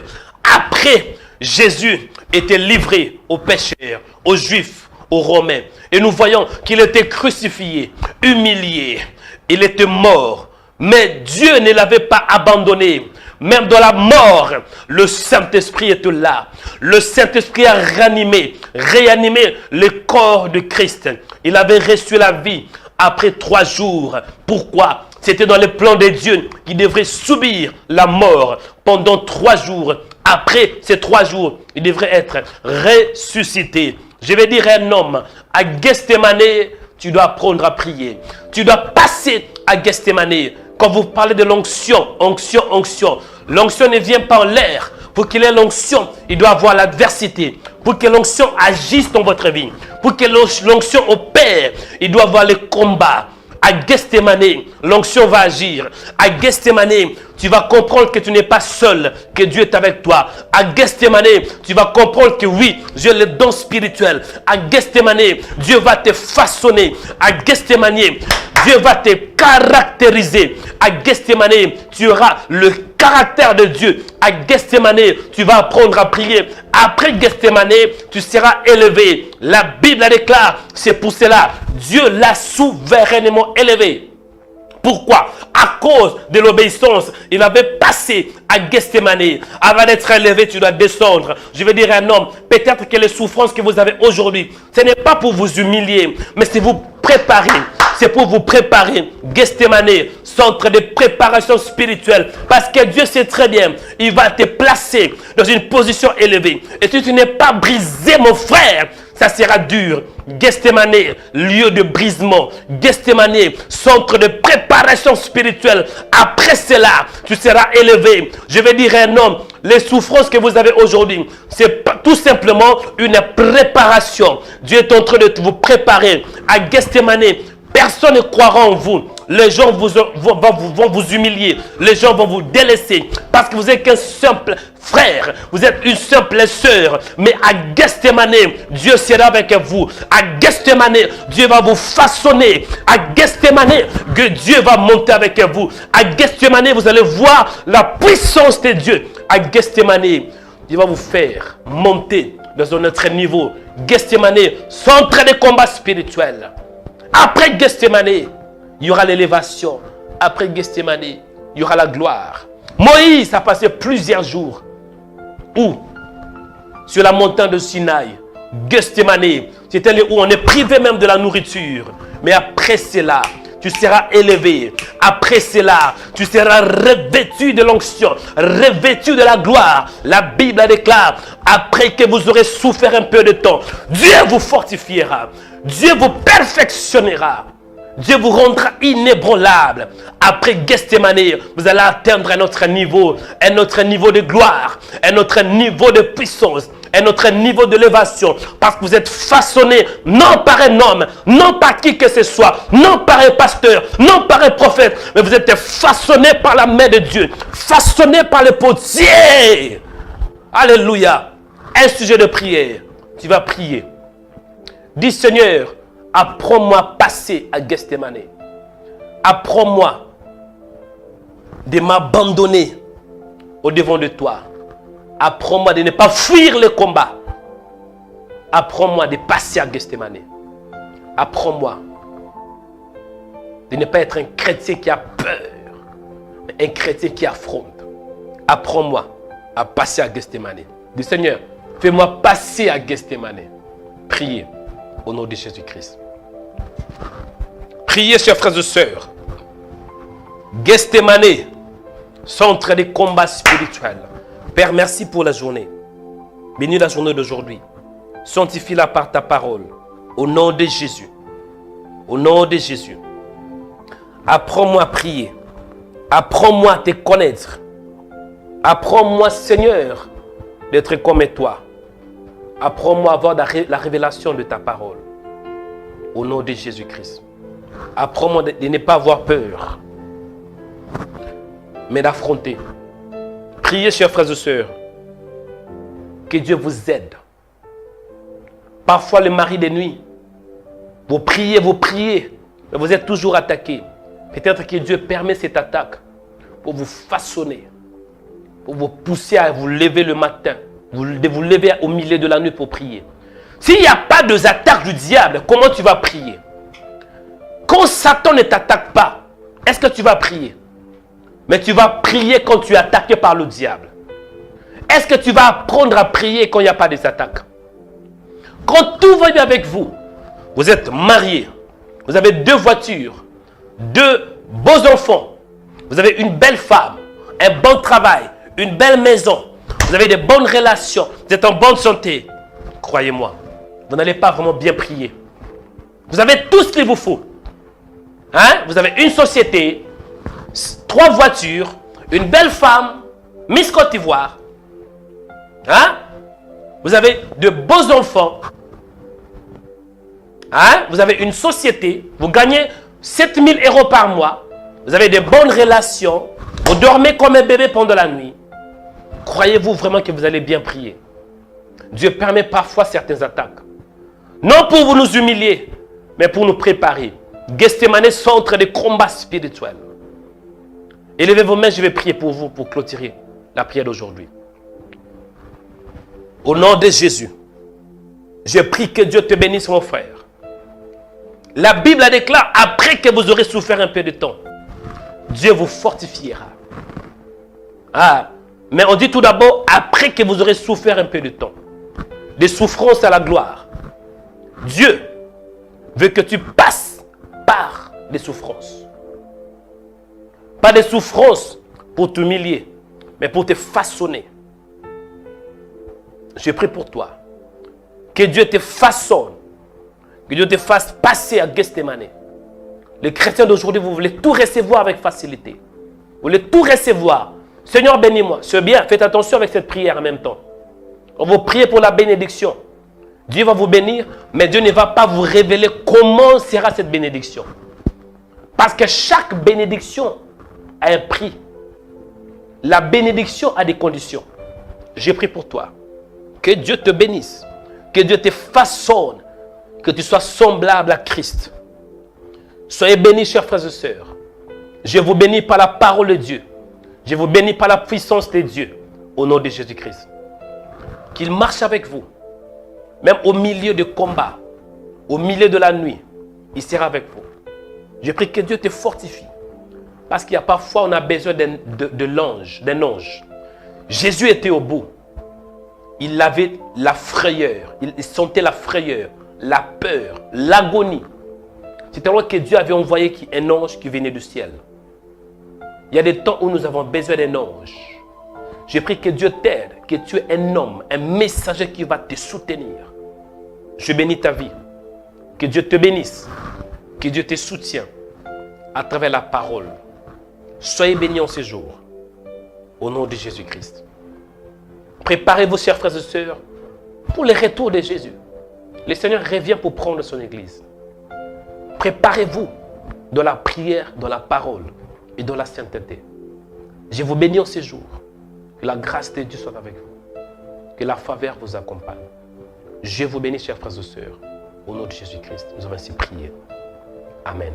Après, Jésus était livré aux pécheurs, aux Juifs, aux Romains. Et nous voyons qu'il était crucifié, humilié. Il était mort. Mais Dieu ne l'avait pas abandonné. Même dans la mort, le Saint-Esprit était là. Le Saint-Esprit a réanimé le corps de Christ. Il avait reçu la vie après 3 jours. Pourquoi? C'était dans le plan de Dieu qu'il devrait subir la mort pendant 3 jours. Après ces 3 jours, il devrait être ressuscité. Je vais dire à un homme, à Gethsémane, tu dois apprendre à prier. Tu dois passer à Gethsémane. Quand vous parlez de l'onction, onction. L'onction ne vient pas en l'air. Pour qu'il ait l'onction, il doit avoir l'adversité. Pour que l'onction agisse dans votre vie. Pour que l'onction opère, il doit avoir le combat. À Gethsémane, l'onction va agir. À Gethsémane, tu vas comprendre que tu n'es pas seul, que Dieu est avec toi. À Gethsémane, tu vas comprendre que oui, Dieu a le don spirituel. À Gethsémane, Dieu va te façonner. À Gethsémane, Dieu va te caractériser. À Gethsémane, tu auras le caractère de Dieu. À Gethsémane, tu vas apprendre à prier. Après Gethsémane, tu seras élevé. La Bible déclare, c'est pour cela, Dieu l'a souverainement élevé. Pourquoi? À cause de l'obéissance, il avait passé à Gethsémane. Avant d'être élevé, tu dois descendre. Je vais dire à un homme, peut-être que les souffrances que vous avez aujourd'hui, ce n'est pas pour vous humilier, mais c'est vous préparer. C'est pour vous préparer. Gethsémane, centre de préparation spirituelle. Parce que Dieu sait très bien, il va te placer dans une position élevée. Et si tu n'es pas brisé, mon frère, ça sera dur. Gethsémane, lieu de brisement. Gethsémane, centre de préparation spirituelle. Après cela, tu seras élevé. Je vais dire à un homme, les souffrances que vous avez aujourd'hui, c'est tout simplement une préparation. Dieu est en train de vous préparer. À Gethsémane, personne ne croira en vous. Les gens vont vous humilier. Les gens vont vous délaisser. Parce que vous n'êtes qu'un simple frère. Vous êtes une simple sœur. Mais à Gethsémane, Dieu sera avec vous. À Gethsémane, Dieu va vous façonner. À Gethsémane, que Dieu va monter avec vous. À Gethsémane, vous allez voir la puissance de Dieu. À Gethsémane, Dieu va vous faire monter dans un autre niveau. Gethsémane, centre de combat spirituel. Après Gethsémane, il y aura l'élévation. Après Gethsémane, il y aura la gloire. Moïse a passé plusieurs jours. Où? Sur la montagne de Sinaï. Gethsémane, c'était là où on est privé même de la nourriture. Mais après cela, tu seras élevé. Après cela, tu seras revêtu de l'onction, revêtu de la gloire. La Bible déclare, après que vous aurez souffert un peu de temps, Dieu vous fortifiera. Dieu vous perfectionnera. Dieu vous rendra inébranlable. Après Gethsémane, vous allez atteindre un autre niveau de gloire, un autre niveau de puissance, un autre niveau d'élévation. Parce que vous êtes façonné non par un homme, non par qui que ce soit, non par un pasteur, non par un prophète, mais vous êtes façonné par la main de Dieu, façonné par le potier. Alléluia. un sujet de prière. Tu vas prier. Dis Seigneur, apprends-moi à passer à Gethsémane. Apprends-moi de m'abandonner au devant de toi. Apprends-moi de ne pas fuir le combat. Apprends-moi de passer à Gethsémane. Apprends-moi de ne pas être un chrétien qui a peur, mais un chrétien qui affronte. Apprends-moi à passer à Gethsémane. Dis Seigneur, fais-moi passer à Gethsémane. Priez au nom de Jésus-Christ. Priez, chers frères et sœurs. Gethsémane, centre de combat spirituel. Père, merci pour la journée. Bénis la journée d'aujourd'hui. Sanctifie-la par ta parole. Au nom de Jésus. Au nom de Jésus. Apprends-moi à prier. Apprends-moi à te connaître. Apprends-moi, Seigneur, d'être comme toi. Apprends-moi à avoir la révélation de ta parole. Au nom de Jésus-Christ. Apprends-moi de ne pas avoir peur, mais d'affronter. Priez, chers frères et sœurs, que Dieu vous aide. Parfois, le mari de nuit, vous priez, mais vous êtes toujours attaqué. Peut-être que Dieu permet cette attaque pour vous façonner, pour vous pousser à vous lever le matin, de vous lever au milieu de la nuit pour prier. S'il n'y a pas d'attaque du diable, comment tu vas prier? Quand Satan ne t'attaque pas, est-ce que tu vas prier? Mais tu vas prier quand tu es attaqué par le diable. Est-ce que tu vas apprendre à prier quand il n'y a pas d'attaque? Quand tout va bien avec vous, vous êtes mariés, vous avez 2 voitures, 2 beaux enfants, vous avez une belle femme, un bon travail, une belle maison, vous avez de bonnes relations, vous êtes en bonne santé. Croyez-moi, vous n'allez pas vraiment bien prier. Vous avez tout ce qu'il vous faut. Hein? Vous avez une société, 3 voitures, une belle femme, Miss Côte d'Ivoire. Hein? Vous avez de beaux enfants. Hein? Vous avez une société, vous gagnez 7000 € par mois. Vous avez de bonnes relations. Vous dormez comme un bébé pendant la nuit. Croyez-vous vraiment que vous allez bien prier? Dieu permet parfois certaines attaques. Non pour vous nous humilier, mais pour nous préparer. Gethsémane, centre de combat spirituel. Élevez vos mains, je vais prier pour vous, pour clôturer la prière d'aujourd'hui. Au nom de Jésus, je prie que Dieu te bénisse, mon frère. La Bible déclare, après que vous aurez souffert un peu de temps, Dieu vous fortifiera. Mais on dit tout d'abord, après que vous aurez souffert un peu de temps, de souffrance à la gloire, Dieu veut que tu passes par des souffrances. Pas des souffrances pour t'humilier, mais pour te façonner. Je prie pour toi. Que Dieu te façonne. Que Dieu te fasse passer à Gethsémane. Les chrétiens d'aujourd'hui, vous voulez tout recevoir avec facilité. Vous voulez tout recevoir. Seigneur, bénis-moi. C'est bien, faites attention avec cette prière en même temps. On va prier pour la bénédiction. Dieu va vous bénir, mais Dieu ne va pas vous révéler comment sera cette bénédiction. Parce que chaque bénédiction a un prix. La bénédiction a des conditions. J'ai prié pour toi. Que Dieu te bénisse. Que Dieu te façonne. Que tu sois semblable à Christ. Soyez bénis, chers frères et sœurs. Je vous bénis par la parole de Dieu. Je vous bénis par la puissance de Dieu. Au nom de Jésus-Christ. Qu'il marche avec vous. Même au milieu de combat. Au milieu de la nuit. Il sera avec vous. Je prie que Dieu te fortifie. Parce qu'il y a parfois, on a besoin d'un ange. Jésus était au bout. Il avait la frayeur. Il sentait la frayeur, la peur, l'agonie. C'est alors que Dieu avait envoyé un ange qui venait du ciel. Il y a des temps où nous avons besoin d'un ange. Je prie que Dieu t'aide, que tu es un homme, un messager qui va te soutenir. Je bénis ta vie. Que Dieu te bénisse. Que Dieu te soutienne à travers la parole. Soyez bénis en ce jour. Au nom de Jésus-Christ. Préparez-vous, chers frères et sœurs, pour le retour de Jésus. Le Seigneur revient pour prendre son église. Préparez-vous dans la prière, dans la parole et dans la sainteté. Je vous bénis en ce jour. Que la grâce de Dieu soit avec vous. Que la faveur vous accompagne. Je vous bénis, chers frères et sœurs. Au nom de Jésus-Christ, nous avons ainsi prié. Amen.